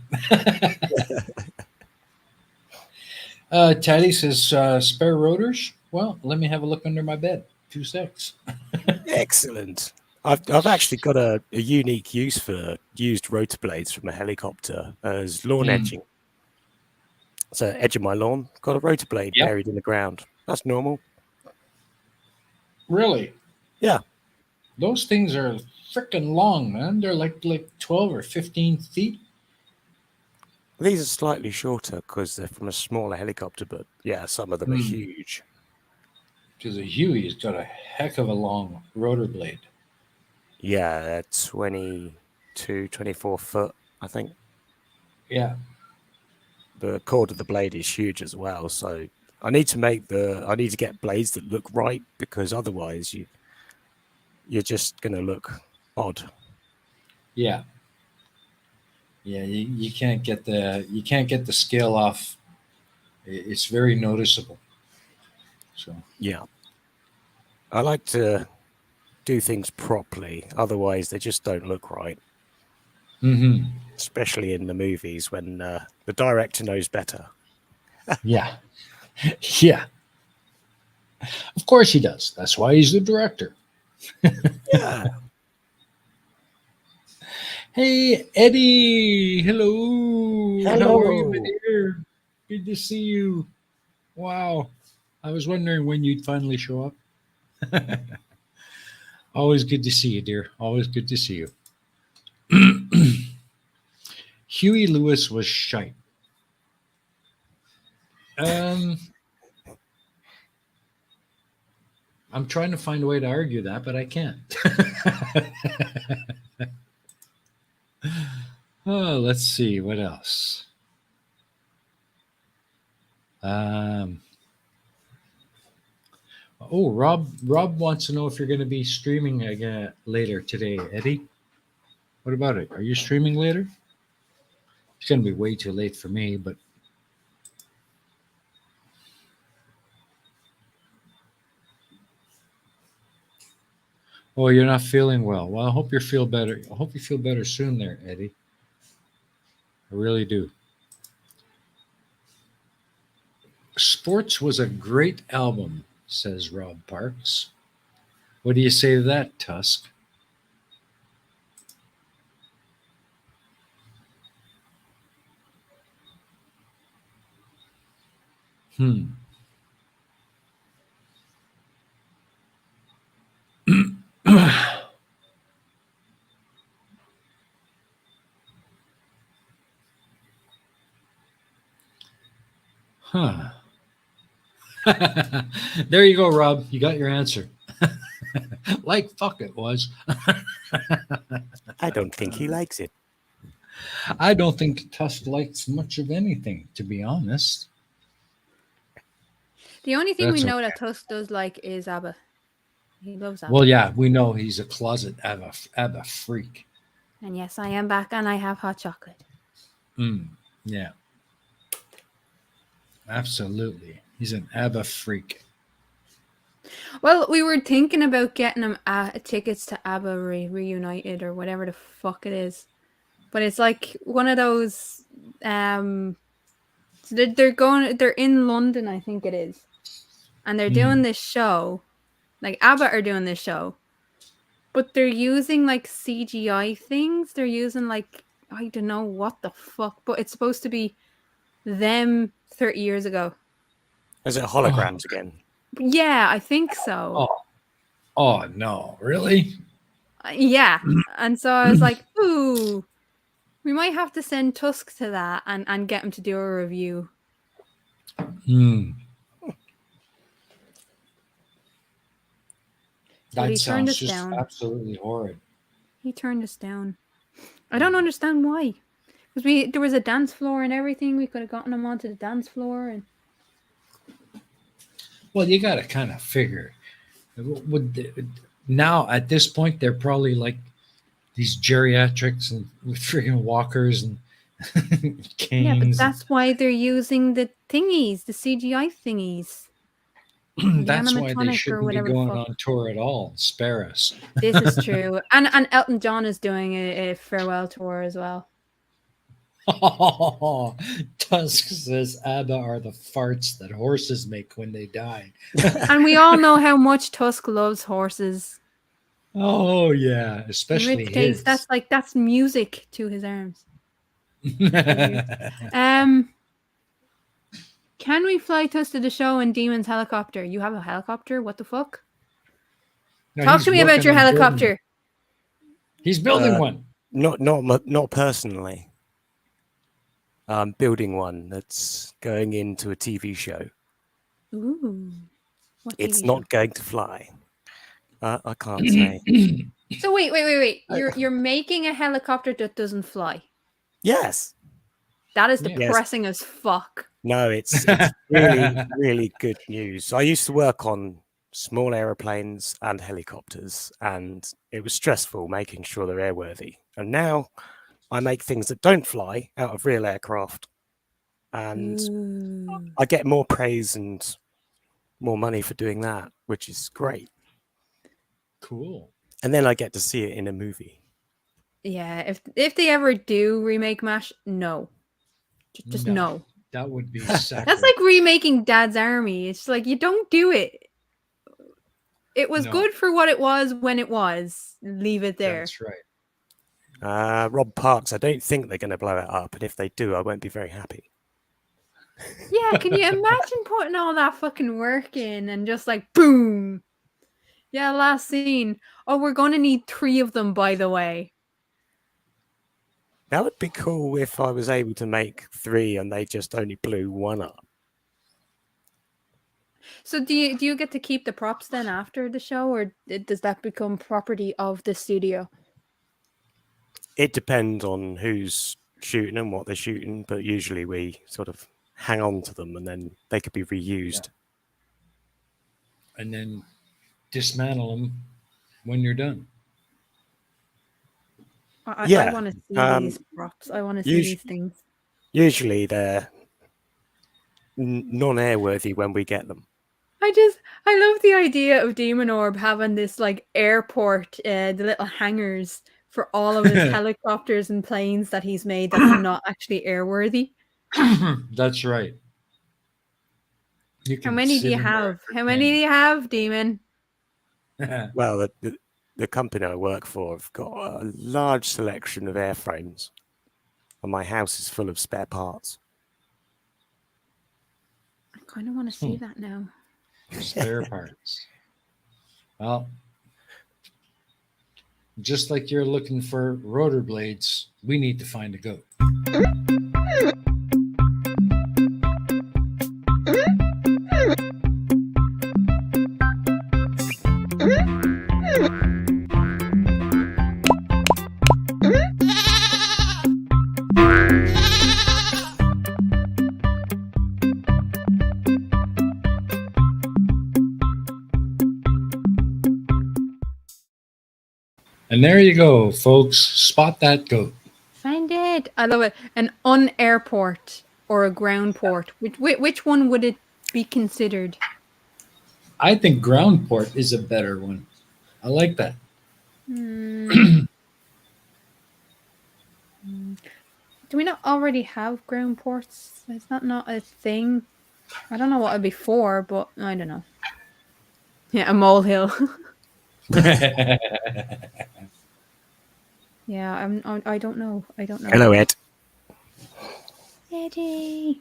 Taddy says spare rotors. Well, let me have a look under my bed. 2 secs. Excellent. I've actually got a unique use for used rotor blades from a helicopter as lawn edging. So edge of my lawn, got a rotor blade Yep. buried in the ground. That's normal. Really? Yeah. Those things are freaking long, man. They're like 12 or 15 feet. These are slightly shorter because they're from a smaller helicopter, but yeah, some of them are huge. Because a Huey's got a heck of a long rotor blade. Yeah, they're 22, 24 foot, I think. Yeah. The cord of the blade is huge as well. So I need to get blades that look right because otherwise you're just going to look odd. Yeah. Yeah, you can't get the scale off. It's very noticeable. So Yeah. I like to do things properly. Otherwise, they just don't look right. mm-hmm. Especially in the movies when the director knows better. Yeah. Yeah. Of course he does. That's why he's the director. Yeah. Hey Eddie. Hello. How are you, my Hello. dear? Good to see you. Wow. I was wondering when you'd finally show up. Always good to see you, dear. Always good to see you. Huey Lewis was shite. Um, I'm trying to find a way to argue that, but I can't. Oh, let's see what else. Um, Rob wants to know if you're going to be streaming again later today, Eddie. What about it? Are you streaming later? It's going to be way too late for me, but oh, you're not feeling well. Well, I hope you feel better. I hope you feel better soon, there, Eddie. I really do. Sports was a great album, says Rob Parks. What do you say to that, Tusk? Hmm. Huh. There you go, Rob. You got your answer. Like fuck it was. I don't think he likes it. I don't think Tusk likes much of anything, to be honest. The only thing we That's know okay. that Tusk does like is ABBA. He loves ABBA. Well, yeah, we know he's a closet ABBA freak. And yes, I am back and I have hot chocolate. Yeah, absolutely. He's an ABBA freak. Well, we were thinking about getting them tickets to ABBA Reunited or whatever the fuck it is. But it's like one of those. So they're in London, I think it is. And they're doing this show. Like ABBA are doing this show. But they're using like CGI things. They're using like, I don't know what the fuck. But it's supposed to be them 30 years ago. Is it holograms again? Yeah, I think so. Oh no, really? Yeah. And so I was like, ooh, we might have to send Tusk to that and get him to do a review. But That sounds just absolutely horrid. He turned us down. I don't understand why. Because there was a dance floor and everything. We could have gotten him onto the dance floor. And well, you got to kind of figure. Now at this point, they're probably like these geriatrics and with freaking walkers and canes. Yeah, but that's why they're using the thingies, the CGI thingies. That's why they shouldn't be going on tour at all. Spare us. This is true. And Elton John is doing a farewell tour as well. Oh, Tusk says ABBA are the farts that horses make when they die. And we all know how much Tusk loves horses. Oh yeah, especially in which case, his. that's music to his arms. Can we fly Tusk to the show in Demon's helicopter? You have a helicopter? What the fuck? No, talk to me about your helicopter. He's building one. Not personally. I'm building one that's going into a TV show. Ooh. It's not going to fly. I can't say. So wait. You're making a helicopter that doesn't fly. Yes. That is depressing as fuck. No, it's really, really good news. I used to work on small aeroplanes and helicopters, and it was stressful making sure they're airworthy. And now I make things that don't fly out of real aircraft, and I get more praise and more money for doing that, which is great. Cool. And then I get to see it in a movie. Yeah, if they ever do remake MASH, no. Just no. That would be sacrilege. That's like remaking Dad's Army. It's like, you don't do it. It was good for what it was when it was. Leave it there. That's right. Rob Parks, I don't think they're going to blow it up. And if they do, I won't be very happy. Yeah, can you imagine putting all that fucking work in and just like, boom. Yeah, last scene. Oh, we're going to need 3 of them, by the way. That would be cool if I was able to make 3 and they just only blew 1 up. So do you get to keep the props then after the show, or does that become property of the studio? It depends on who's shooting and what they're shooting, but usually we sort of hang on to them and then they could be reused. Yeah. And then dismantle them when you're done. I want to see these props. I want to see these things. Usually they're non-airworthy when we get them. I love the idea of Demon Orb having this like airport, the little hangars for all of his helicopters and planes that he's made that's not actually airworthy. That's right. How many do you have? How many do you have, Demon? Well, the company I work for have got a large selection of airframes, and my house is full of spare parts. I kind of want to see that now. Spare parts. Well, just like you're looking for rotor blades, we need to find a goat. And there you go, folks. Spot that goat. Find it. I love it. An un-airport or a ground port. Which one would it be considered? I think ground port is a better one. I like that. Hmm. Do we not already have ground ports? Is that not a thing? I don't know what it'd be for, but I don't know. Yeah, a molehill. Yeah, I don't know. I don't know. Hello, Ed. Eddie.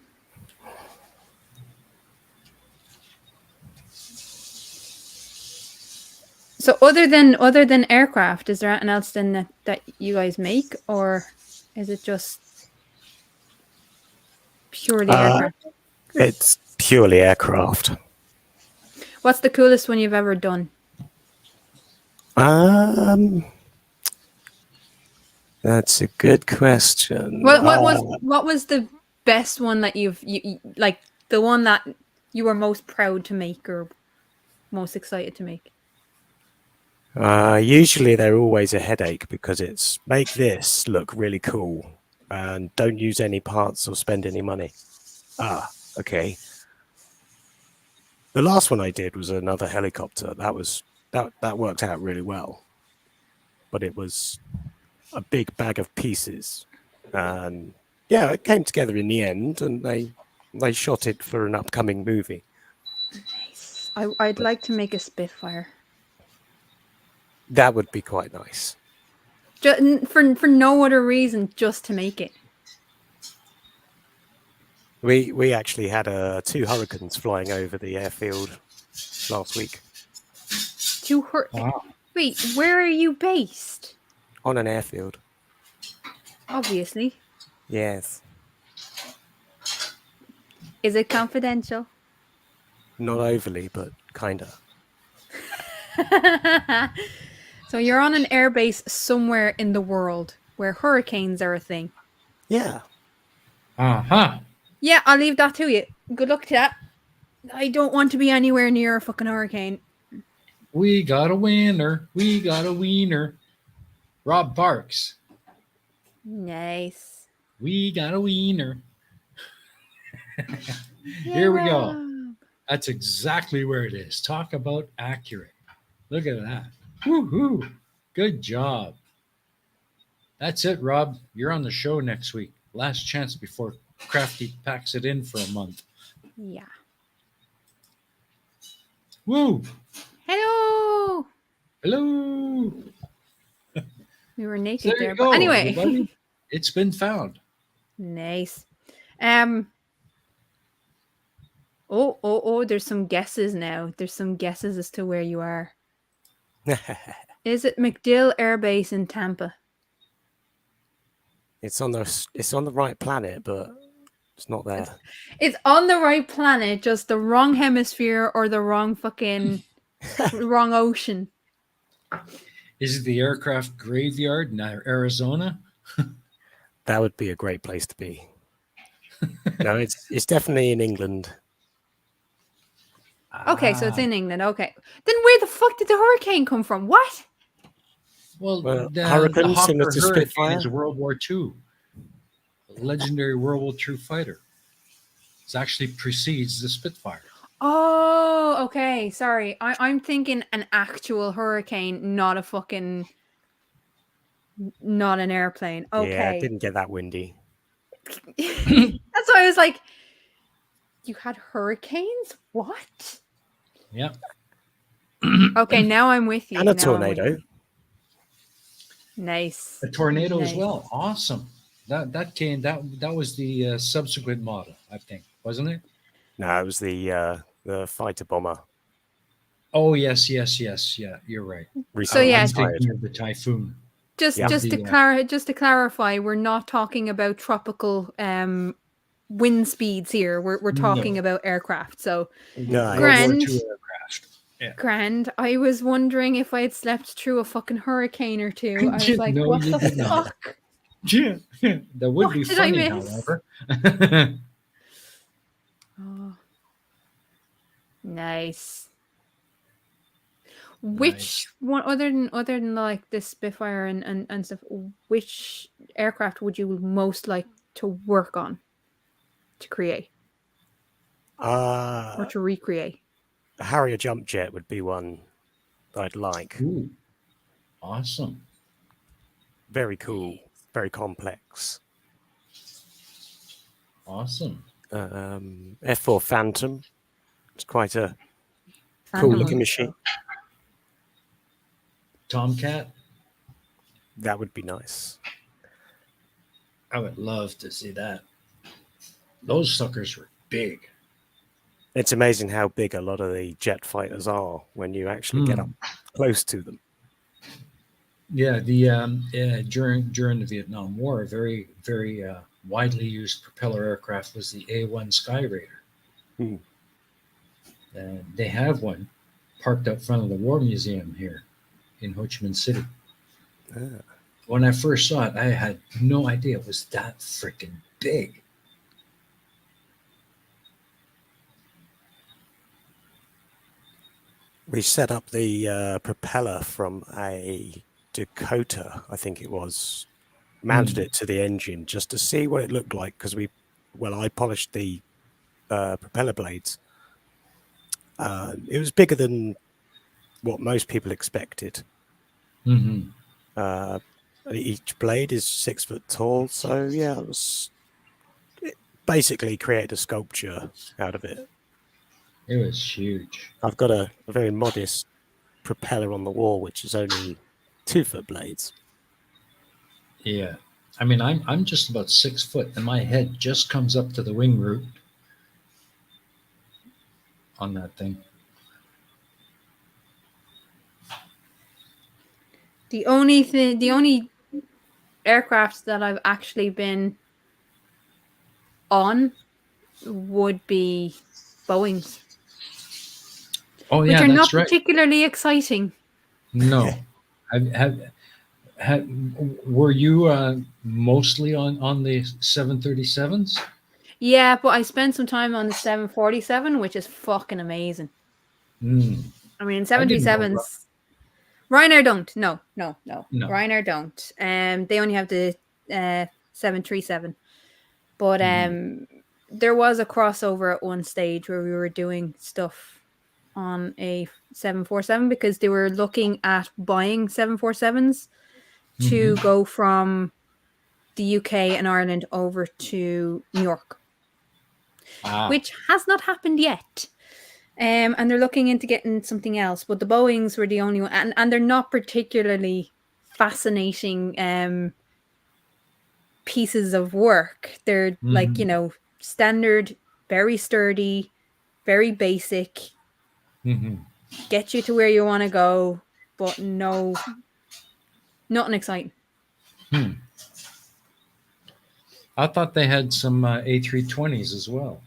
So other than aircraft, is there anything else then that you guys make, or is it just purely aircraft? It's purely aircraft. What's the coolest one you've ever done? That's a good question. What was the best one that you like, the one that you were most proud to make or most excited to make? Usually they're always a headache because it's make this look really cool and don't use any parts or spend any money. Okay. The last one I did was another helicopter. That worked out really well, but it was a big bag of pieces, and yeah, it came together in the end, and they shot it for an upcoming movie. Nice. I'd like to make a Spitfire. That would be quite nice. Just for no other reason, just to make it. We actually had 2 hurricanes flying over the airfield last week Wow. Wait, where are you based? on an airfield. Obviously. Yes, Is it confidential? not overly, but kinda. So you're on an airbase somewhere in the world where hurricanes are a thing. Yeah. Uh-huh. Yeah, I'll leave that to you. Good luck to that. I don't want to be anywhere near a fucking hurricane. We got a winner. We got a wiener. Rob Barks. Nice. We got a wiener. Here we go. That's exactly where it is. Talk about accurate. Look at that. Woohoo. Good job. That's it, Rob. You're on the show next week. Last chance before Crafty packs it in for a month. Yeah. Woo. Hello. Hello. We were So naked there there, you but go, anyway. everybody. It's been found. Nice. Oh, there's some guesses now. There's some guesses as to where you are. Is it MacDill Air Base in Tampa? It's on the right planet, but it's not there. It's on the right planet, just the wrong hemisphere or the wrong fucking wrong ocean. Is it the aircraft graveyard in Arizona? That would be a great place to be. No, it's definitely in England. Okay, so it's in England. Okay. Then where the fuck did the hurricane come from? What? Well, Well, the hurricane Hawker similar to Hurricane Spitfire? is World War II. Legendary World War II fighter. It actually precedes the Spitfire. Oh, okay. Sorry. I'm thinking an actual hurricane, not an airplane. Yeah, it Okay. didn't get that windy. That's why I was like, you had hurricanes? What? Yeah. Okay, now I'm with you. And a Now I'm with tornado. you. Nice. A tornado as Nice. well. Awesome. That was the subsequent model, I think, wasn't it? No, it was the fighter bomber. Oh yes. Yeah, you're right. Recently yeah, I'm retired. thinking of the Typhoon. Just Yeah. to clarify, we're not talking about tropical wind speeds here. We're talking No. about aircraft. So No. World War Grand. II aircraft. grand. I was wondering if I had slept through a fucking hurricane or two. I was like, No, what you the did not. fuck? Yeah. That would What be did I funny, miss? however. Oh, nice. Which one, other than like the Spitfire and stuff, which aircraft would you most like to work on, to create or to recreate? a Harrier jump jet would be one I'd like. Ooh, awesome. Very cool, very complex. Awesome. F4 Phantom. It's quite a cool Phantom looking was machine. cool. Tomcat. That would be nice. I would love to see that. Those suckers were big. It's amazing how big a lot of the jet fighters are when you actually get up close to them. Yeah, during the Vietnam War, a very widely used propeller aircraft was the A-1 Sky Raider. Hmm. They have one parked out front of the War Museum here in Ho Chi Minh City. Ah. When I first saw it, I had no idea it was that freaking big. We set up the propeller from a Dakota, I think it was, mounted it to the engine just to see what it looked like because I polished the propeller blades. It was bigger than what most people expected. Mm-hmm. Each blade is 6 foot tall, so yeah, it basically created a sculpture out of it. It was huge. I've got a very modest propeller on the wall, which is only 2 foot blades. Yeah. I mean, I'm just about 6 foot, and my head just comes up to the wing root on that thing. The only aircraft that I've actually been on would be Boeings, Oh which yeah, are not that's right. particularly exciting. No, have were you mostly on the 737s? Yeah, but I spent some time on the 747, which is fucking amazing. Mm, I mean, I didn't know. 737s. Ryanair don't. No. No. Ryanair don't. They only have the 737. But there was a crossover at one stage where we were doing stuff on a 747 because they were looking at buying 747s to go from the UK and Ireland over to New York, which has not happened yet. And they're looking into getting something else, but the Boeings were the only one, and they're not particularly fascinating pieces of work. They're like, standard, very sturdy, very basic, get you to where you want to go, but nothing exciting. I thought they had some A320s as well.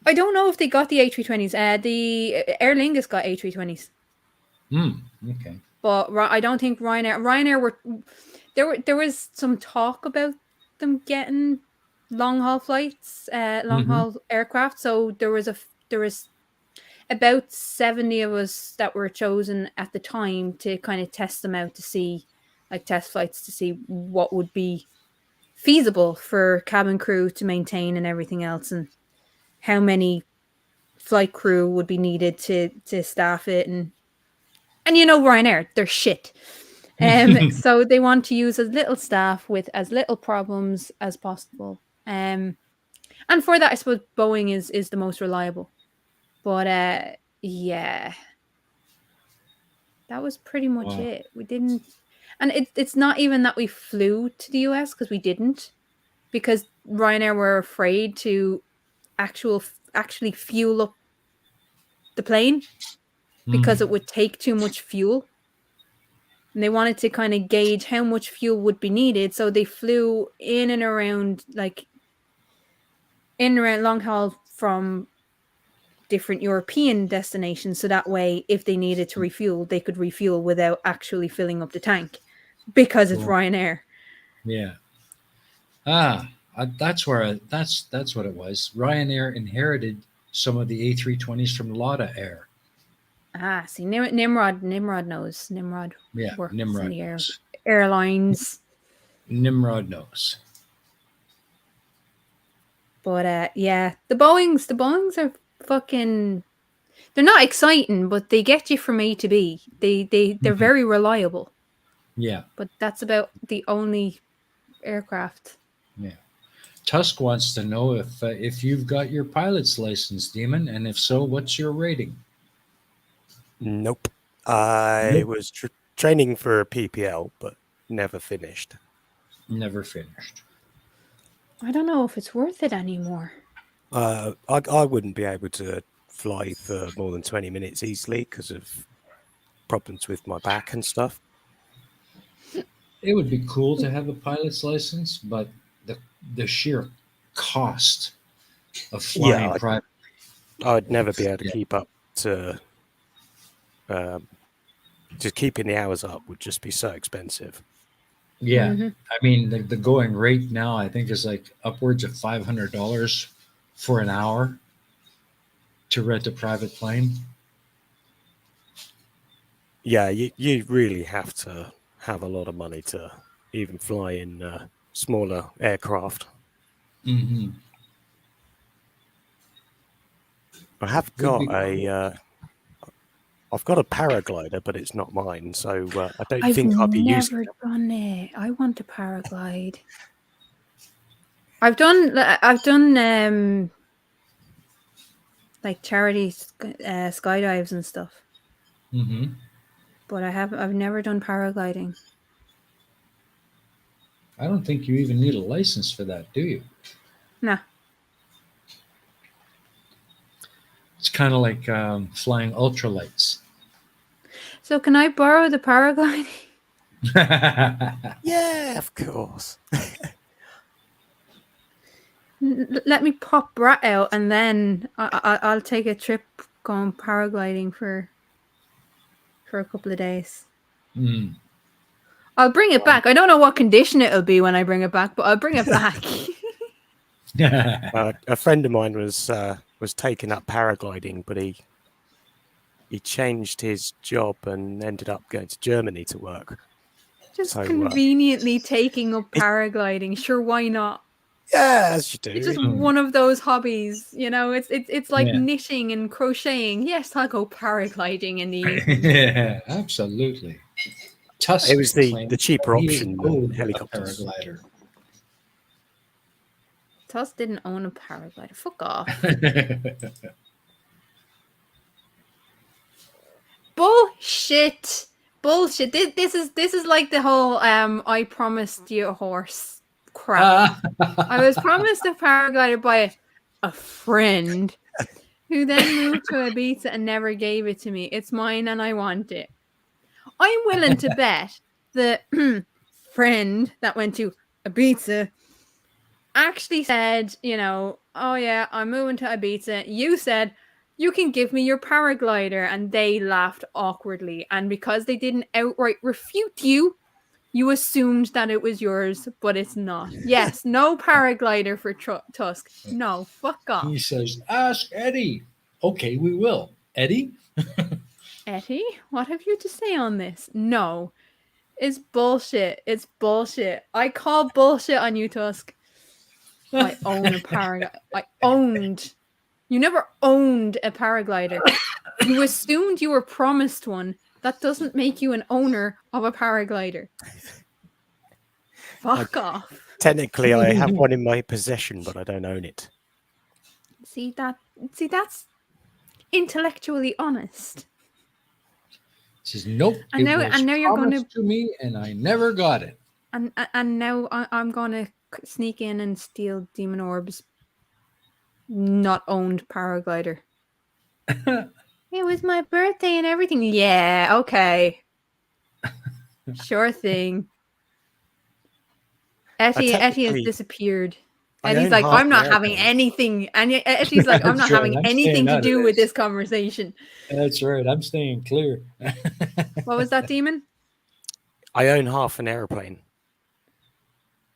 I don't know if they got the A320s. The Aer Lingus got A320s. Okay. But I don't think Ryanair were there was some talk about them getting long haul flights, long haul aircraft. So there was about 70 of us that were chosen at the time to kind of test them out, to see, like, test flights to see what would be feasible for cabin crew to maintain and everything else, and how many flight crew would be needed to staff it. And Ryanair, they're shit. So they want to use as little staff with as little problems as possible. And for that, I suppose Boeing is the most reliable. But yeah, that was pretty much it. We didn't, and it's not even that we flew to the US, because we didn't, because Ryanair were afraid to actually fuel up the plane because it would take too much fuel. And they wanted to kind of gauge how much fuel would be needed. So they flew in and around long haul from different European destinations. So that way, if they needed to refuel, they could refuel without actually filling up the tank, because it's Ryanair. Yeah. That's what it was. Ryanair inherited some of the A320s from Lauda Air. See, Nimrod knows. Nimrod works Nimrod in the knows. airlines. Nimrod knows. But yeah, the Boeings are fucking. They're not exciting, but they get you from A to B. They're very reliable. Yeah. But that's about the only aircraft. Yeah. Tusk wants to know if you've got your pilot's license, Demon, and if so, what's your rating? Nope. I Nope. was training for a PPL, but never finished. Never finished. I don't know if it's worth it anymore. I wouldn't be able to fly for more than 20 minutes easily because of problems with my back and stuff. It would be cool to have a pilot's license, but the sheer cost of flying private. I'd never be able to Yeah. keep up to just keeping the hours up would just be so expensive. Yeah. Mhm. I mean, the going rate now, I think, is like upwards of $500 for an hour to rent a private plane. Yeah, you really have to have a lot of money to even fly in smaller aircraft. Mm-hmm. I have got I've got a paraglider, but it's not mine, so I don't think I'll be using it. I've never done it. I want to paraglide. I've done like charity skydives and stuff, Mm-hmm. but I've never done paragliding. I don't think you even need a license for that, do you? Nah. It's kind of like flying ultralights. So can I borrow the paragliding? Yeah, of course. Let me pop Brat out, and then I'll take a trip going paragliding for a couple of days. Mm. I'll bring it back. I don't know what condition it'll be when I bring it back, but I'll bring it back. A friend of mine was taking up paragliding, but he changed his job and ended up going to Germany to work. Just So, conveniently taking up paragliding. Sure, why not? Yeah, as you do. It's just one of those hobbies, you know. It's like Yeah. knitting and crocheting. Yes, I'll go paragliding in the evening. Yeah, absolutely. Tusk It was the claimed cheaper that he option owned than a helicopters. paraglider. Tuss didn't own a paraglider. Fuck off. Bullshit. Bullshit. This is like the whole I promised you a horse crap. I was promised a paraglider by a friend who then moved to Ibiza and never gave it to me. It's mine and I want it. I'm willing to bet the friend that went to Ibiza actually said, you know, oh yeah, I'm moving to Ibiza. You said, you can give me your paraglider. And they laughed awkwardly. And because they didn't outright refute you, you assumed that it was yours, but it's not. Yes, no paraglider for Tusk. No, fuck off. He says, ask Eddie. Okay, we will. Eddie? Eddie, what have you to say on this? No, it's bullshit. It's bullshit. I call bullshit on you, Tusk. I own a paraglider. I owned. You never owned a paraglider. You assumed you were promised one. That doesn't make you an owner of a paraglider. Fuck off. Technically, I have one in my possession, but I don't own it. See, that's intellectually honest. Says, nope. And now you're going to me, and I never got it. And now I'm going to sneak in and steal Demon Orb's not owned paraglider. It was my birthday and everything. Yeah, okay. Sure thing. Etty has disappeared. Eddie's like, I'm not having anything. And Etty's like, I'm not having anything to do with this conversation. That's right. I'm staying clear. What was that, Demon? I own half an airplane.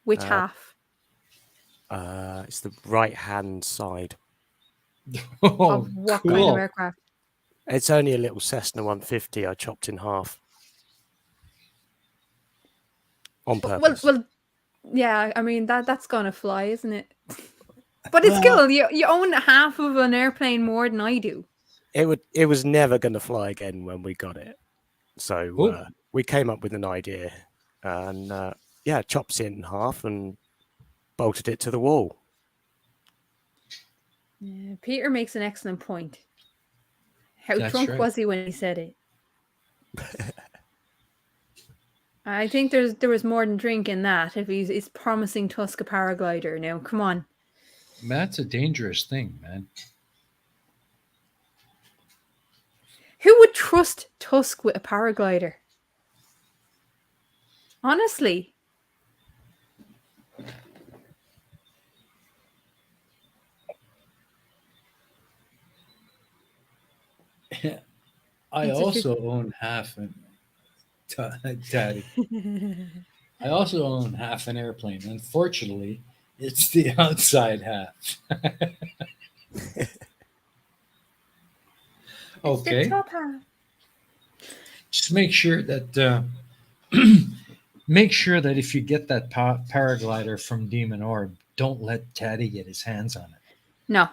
Which half? It's the right-hand side. Of what kind of aircraft? It's only a little Cessna 150 I chopped in half. On purpose. Well, yeah, I mean, that's going to fly, isn't it? But it's still, you own half of an airplane more than I do. it was never going to fly again when we got it. So Oh. we came up with an idea, and chopped it in half and bolted it to the wall. Yeah, Peter makes an excellent point. How That's drunk right. was he when he said it? I think there was more than drink in that. If he's promising Tusk a paraglider, now come on. That's a dangerous thing, man. Who would trust Tusk with a paraglider? Honestly. I It's a also own half an Daddy. I also own half an airplane. Unfortunately, it's the outside half. It's the Okay. top half. Just make sure that make sure that if you get that paraglider from Demon Orb, don't let Taddy get his hands on it. No.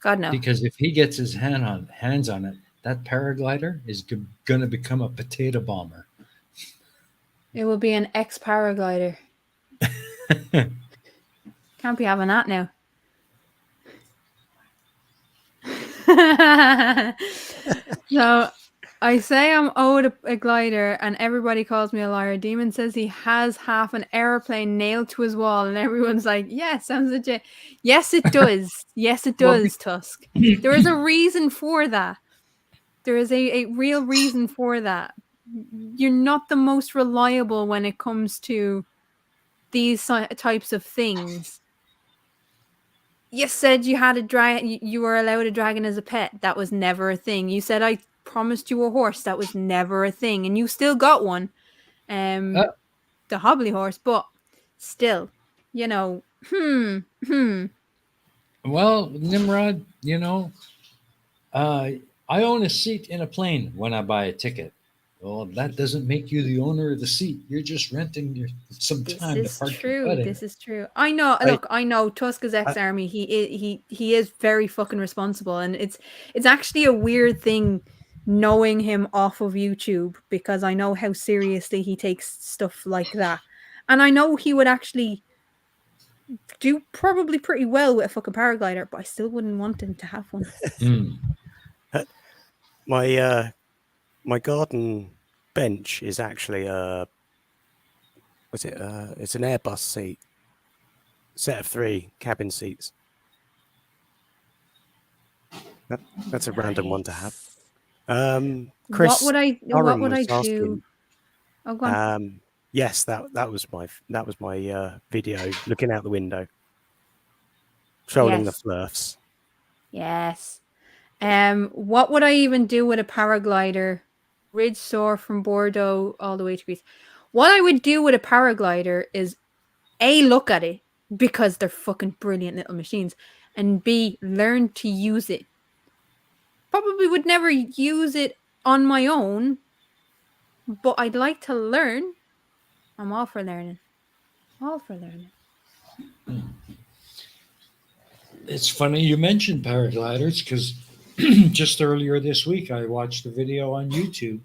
God no. Because if he gets his hands on it, that paraglider is going to become a potato bomber. It will be an ex-paraglider. Can't be having that now. So I say I'm owed a glider, and everybody calls me a liar. Demon says he has half an airplane nailed to his wall, and everyone's like, "Yeah, sounds legit." Yes, it does. Yes, it Well, does, Tusk. There is a reason for that. There is a real reason for that. You're not the most reliable when it comes to these types of things. You said you had a dragon. You were allowed a dragon as a pet. That was never a thing. You said I promised you a horse. That was never a thing, and you still got one. The hobbly horse, but still, you know. Well, Nimrod, I own a seat in a plane when I buy a ticket. Well, that doesn't make you the owner of the seat. You're just renting some This time to is park your true. butt in This it. is true. I know. Look, I know. Tusk is I- ex-army. He is very fucking responsible, and it's actually a weird thing knowing him off of YouTube, because I know how seriously he takes stuff like that, and I know he would actually do probably pretty well with a fucking paraglider, but I still wouldn't want him to have one. Mm. My garden bench is actually it's an Airbus seat, set of 3 cabin seats. That's a random one to have. Chris, What would I Durham do? was asking, Oh, go on. yes, that was my video looking out the window, trolling the Yes. flurfs. Yes. What would I even do with a paraglider? Ridge soar from Bordeaux all the way to Greece. What I would do with a paraglider is A, look at it, because they're fucking brilliant little machines, and B, learn to use it. Probably would never use it on my own, but I'd like to learn. I'm all for learning. All for learning. It's funny you mentioned paragliders because just earlier this week I watched a video on YouTube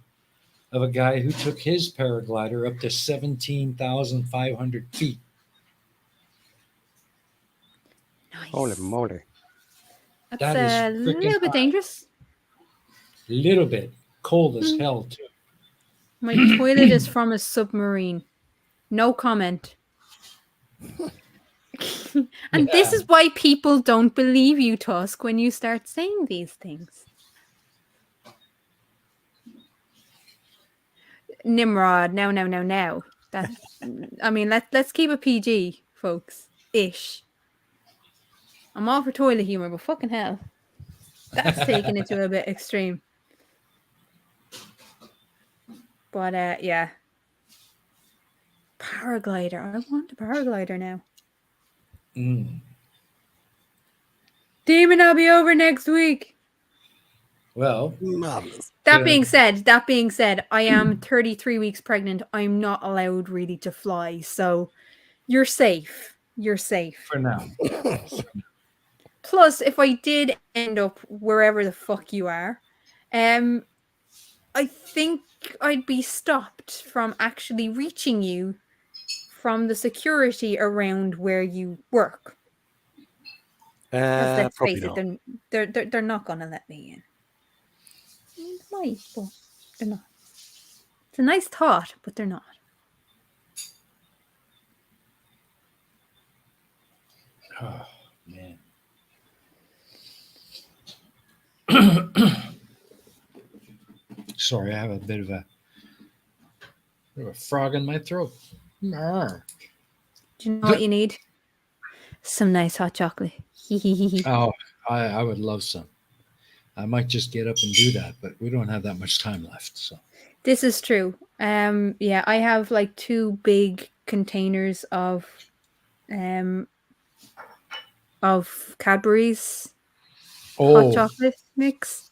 of a guy who took his paraglider up to 17,500 feet. Nice. Holy moly! That's That is a freaking little bit high. dangerous. Little bit cold as hell too. My toilet is from a submarine. No comment. And this Yeah. is why people don't believe you, Tusk, when you start saying these things. Nimrod, now. That, I mean, let's keep it PG, folks. Ish. I'm all for toilet humor, but fucking hell, that's taking it to a bit extreme. But yeah, paraglider. I want a paraglider now. Mm. Demon, I'll be over next week. Well, Marvelous. That being said, I am 33 weeks pregnant. I'm not allowed really to fly, so you're safe. You're safe. for now. Plus, if I did end up wherever the fuck you are, I think I'd be stopped from actually reaching you from the security around where you work. Because let's Probably face it, not. they're not gonna let me in. They might, but they're not. It's a nice thought, but they're not. Oh, man. Sorry, I have a bit of a frog in my throat. Arr. Do you know what you need? Some nice hot chocolate. Oh, I would love some. I might just get up and do that, but we don't have that much time left. So This is true. Yeah, I have like 2 big containers of Cadbury's hot oh, chocolate mix.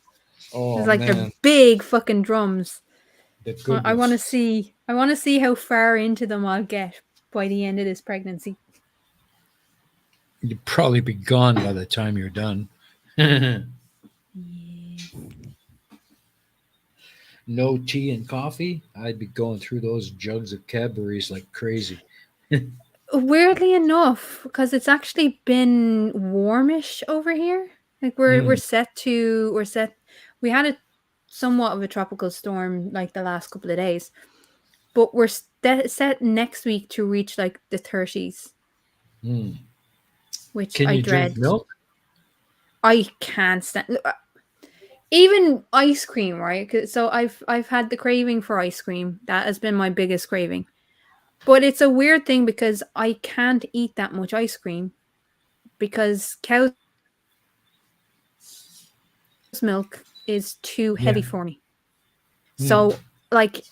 oh It's like they're man, big fucking drums. the I want to goodness. see. I want to see how far into them I'll get by the end of this pregnancy. You'd probably be gone by the time you're done. Yeah. No tea and coffee. I'd be going through those jugs of Cadbury's like crazy. Weirdly enough, because it's actually been warmish over here. Like we're set. We had a somewhat of a tropical storm like the last couple of days, but we're set next week to reach like the 30s, Mm. which Can I you dread. drink milk? I can't stand even ice cream, right? So I've had the craving for ice cream. That has been my biggest craving. But it's a weird thing because I can't eat that much ice cream because cow's milk is too Yeah. heavy for me. So like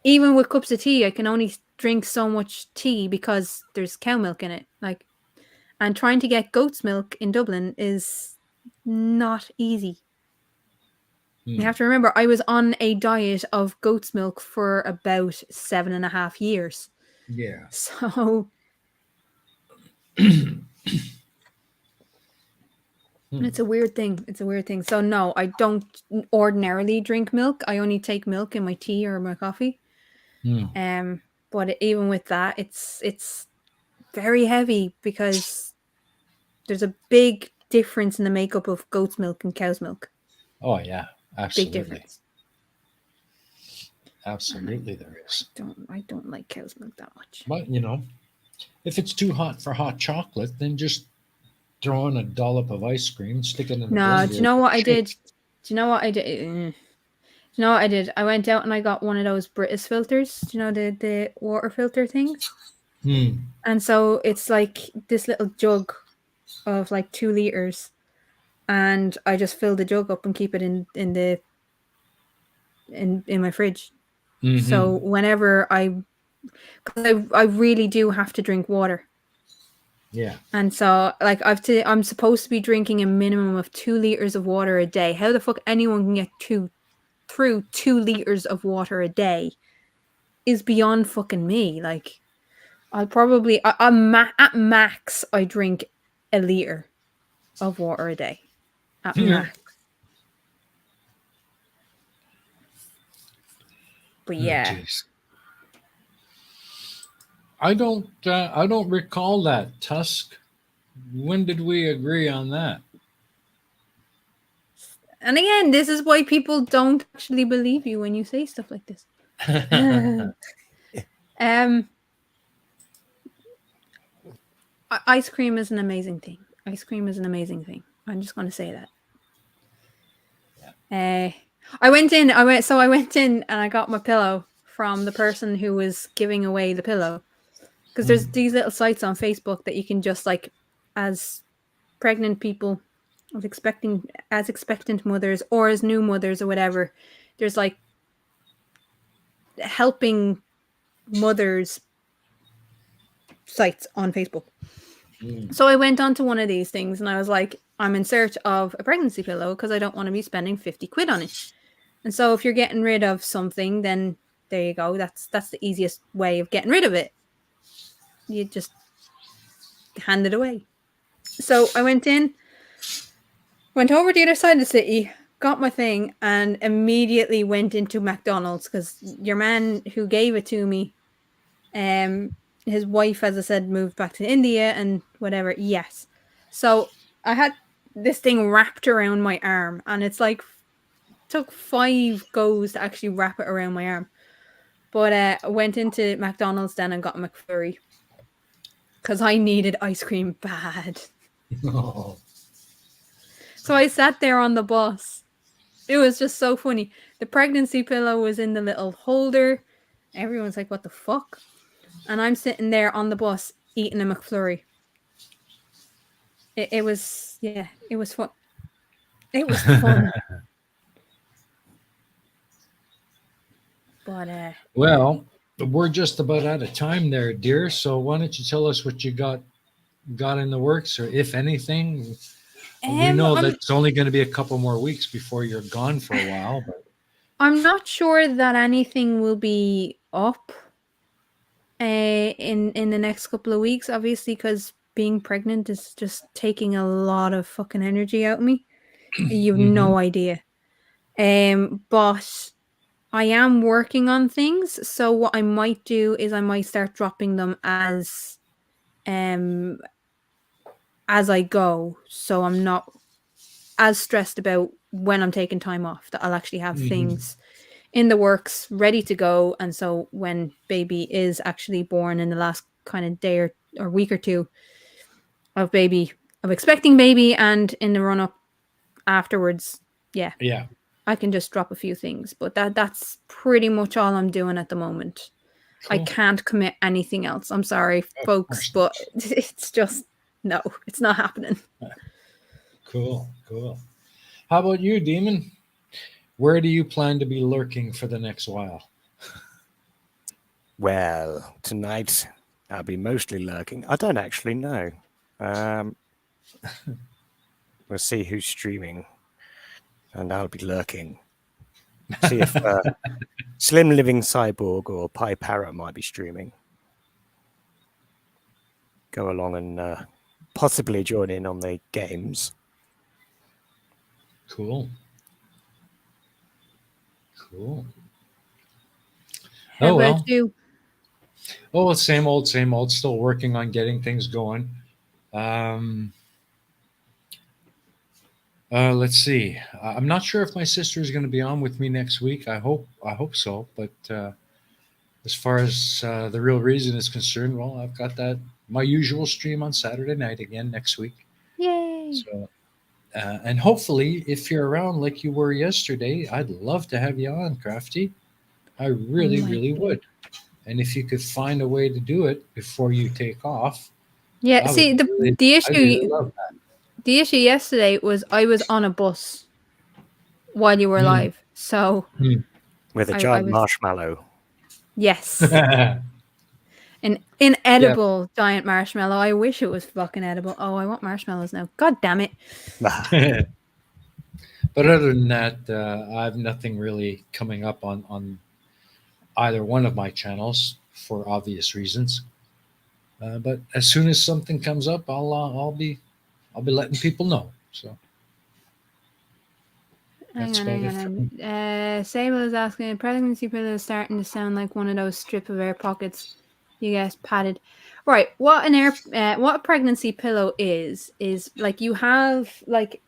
even with cups of tea, I can only drink so much tea because there's cow milk in it. Like, and trying to get goat's milk in Dublin is not easy. You have to remember, I was on a diet of goat's milk for about 7.5 years. Yeah. So it's a weird thing. It's a weird thing. So no, I don't ordinarily drink milk. I only take milk in my tea or my coffee. But even with that, it's very heavy because there's a big difference in the makeup of goat's milk and cow's milk. Oh yeah, Big absolutely. difference. Absolutely, there is. I don't like cow's milk that much. But if it's too hot for hot chocolate, then just throw in a dollop of ice cream, stick it in a blender. Do you know what I did? shake. Do you know what I did? Do you know what I did? I went out and I got one of those British filters. Do you know the water filter things? And so it's like this little jug of like 2 liters, and I just fill the jug up and keep it in my fridge. So whenever I really do have to drink water. Yeah. And so like I'm supposed to be drinking a minimum of 2 liters of water a day. How the fuck anyone can get through 2 liters of water a day is beyond fucking me. Like I'll probably at max I drink a liter of water a day at max. But yeah. Geez. I don't recall that, Tusk. When did we agree on that? And again, this is why people don't actually believe you when you say stuff like this. Ice cream is an amazing thing. Ice cream is an amazing thing. I'm just going to say that. Yeah. I went in and I got my pillow from the person who was giving away the pillow. Because there's these little sites on Facebook that you can just like, as pregnant people, as expectant mothers or as new mothers or whatever, there's like helping mothers sites on Facebook. So I went onto one of these things and I was like, I'm in search of a pregnancy pillow because I don't want to be spending 50 quid on it. And so if you're getting rid of something, then there you go. That's the easiest way of getting rid of it. You just hand it away. So I went over the other side of the city, got my thing, and immediately went into McDonald's because your man who gave it to me, his wife, as I said, moved back to India and whatever. Yes. So I had this thing wrapped around my arm, and it's like took 5 goes to actually wrap it around my arm. But I went into McDonald's then and got a McFlurry because I needed ice cream bad. Oh. So I sat there on the bus. It was just so funny. The pregnancy pillow was in the little holder. Everyone's like, what the fuck? And I'm sitting there on the bus eating a McFlurry. It was, yeah, it was fun. It was fun. But Well, we're just about out of time there, dear. So why don't you tell us what you got in the works, or if anything? We know that it's only going to be a couple more weeks before you're gone for a while, but I'm not sure that anything will be up in the next couple of weeks, obviously, because being pregnant is just taking a lot of fucking energy out of me. You've no idea. But I am working on things, so what I might do is I might start dropping them as I go, so I'm not as stressed about when I'm taking time off, that I'll actually have things in the works ready to go. And so when baby is actually born in the last kind of day or week or two of expecting baby, and in the run up afterwards, yeah, I can just drop a few things. But that's pretty much all I'm doing at the moment. Cool. I can't commit anything else. I'm sorry, folks, but it's just, no, it's not happening. Cool. How about you, Demon? Where do you plan to be lurking for the next while? Well, tonight I'll be mostly lurking. I don't actually know. We'll see who's streaming, and I'll be lurking. See if Slim Living Cyborg or Pi Parrot might be streaming. Go along and possibly join in on the games. Cool. How about you? Oh, same old. Still working on getting things going. Let's see. I'm not sure if my sister is going to be on with me next week. I hope so. But as far as the real reason is concerned, well, I've got my usual stream on Saturday night again next week. Yay! So, and hopefully, if you're around like you were yesterday, I'd love to have you on, Crafty. I really would. And if you could find a way to do it before you take off. Yeah, see, the issue. I really love that. The issue yesterday was I was on a bus while you were live, so with a giant marshmallow. Yes, an inedible giant marshmallow. I wish it was fucking edible. Oh, I want marshmallows now. God damn it! But other than that, I have nothing really coming up on either one of my channels for obvious reasons. But as soon as something comes up, I'll be letting people know. So that's hang on. Sable is asking, pregnancy pillow is starting to sound like one of those strip of air pockets you guys padded. Right. What a pregnancy pillow is like you have like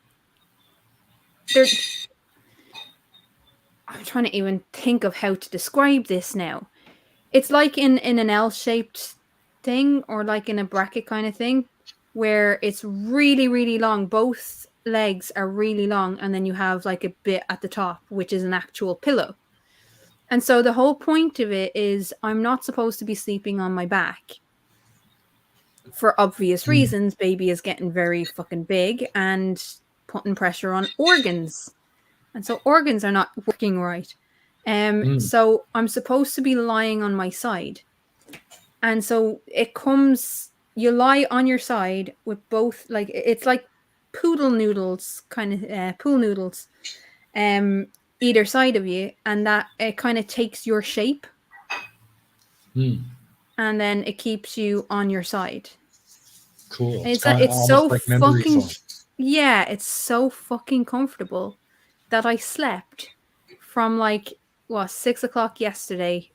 I'm trying to even think of how to describe this now. It's like in an L-shaped thing, or like in a bracket kind of thing, where it's really long. Both legs are really long, and then you have like a bit at the top, which is an actual pillow. And so the whole point of it is I'm not supposed to be sleeping on my back. For obvious reasons, baby is getting very fucking big and putting pressure on organs. And so organs are not working right. So I'm supposed to be lying on my side. And so you lie on your side with both, like, it's like poodle noodles, kind of pool noodles, either side of you. And that it kind of takes your shape. And then it keeps you on your side. Cool. It's so like fucking, yeah, it's so fucking comfortable. that I slept from like 6 o'clock yesterday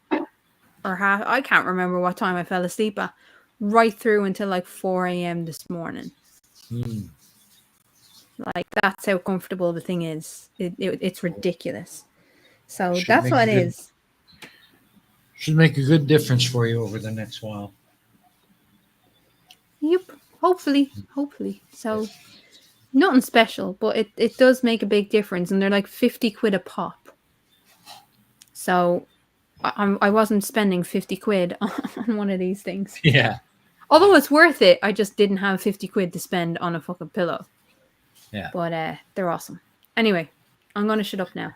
or half. I can't remember what time I fell asleep at. Right through until like 4 a.m. this morning. Mm. Like that's how comfortable the thing is. It's ridiculous. So Should that's make what a it good- is. Should make a good difference for you over the next while. Yep. Hopefully. So nothing special, but it does make a big difference, and they're like 50 quid a pop. So I wasn't spending 50 quid on one of these things. Yeah. Although it's worth it, I just didn't have 50 quid to spend on a fucking pillow. Yeah. But they're awesome. Anyway, I'm gonna shut up now.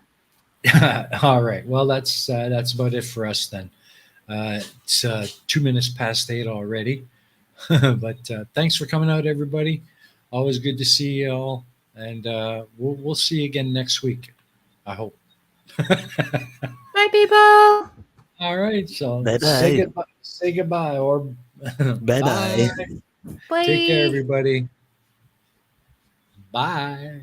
All right. Well, that's about it for us then. It's 2 minutes past 8 already. But thanks for coming out, everybody. Always good to see you all, and we'll see you again next week. I hope. Bye, people. All right. So Bye-bye. say goodbye. Say goodbye, or Bye-bye. Bye. Take care, everybody. Bye.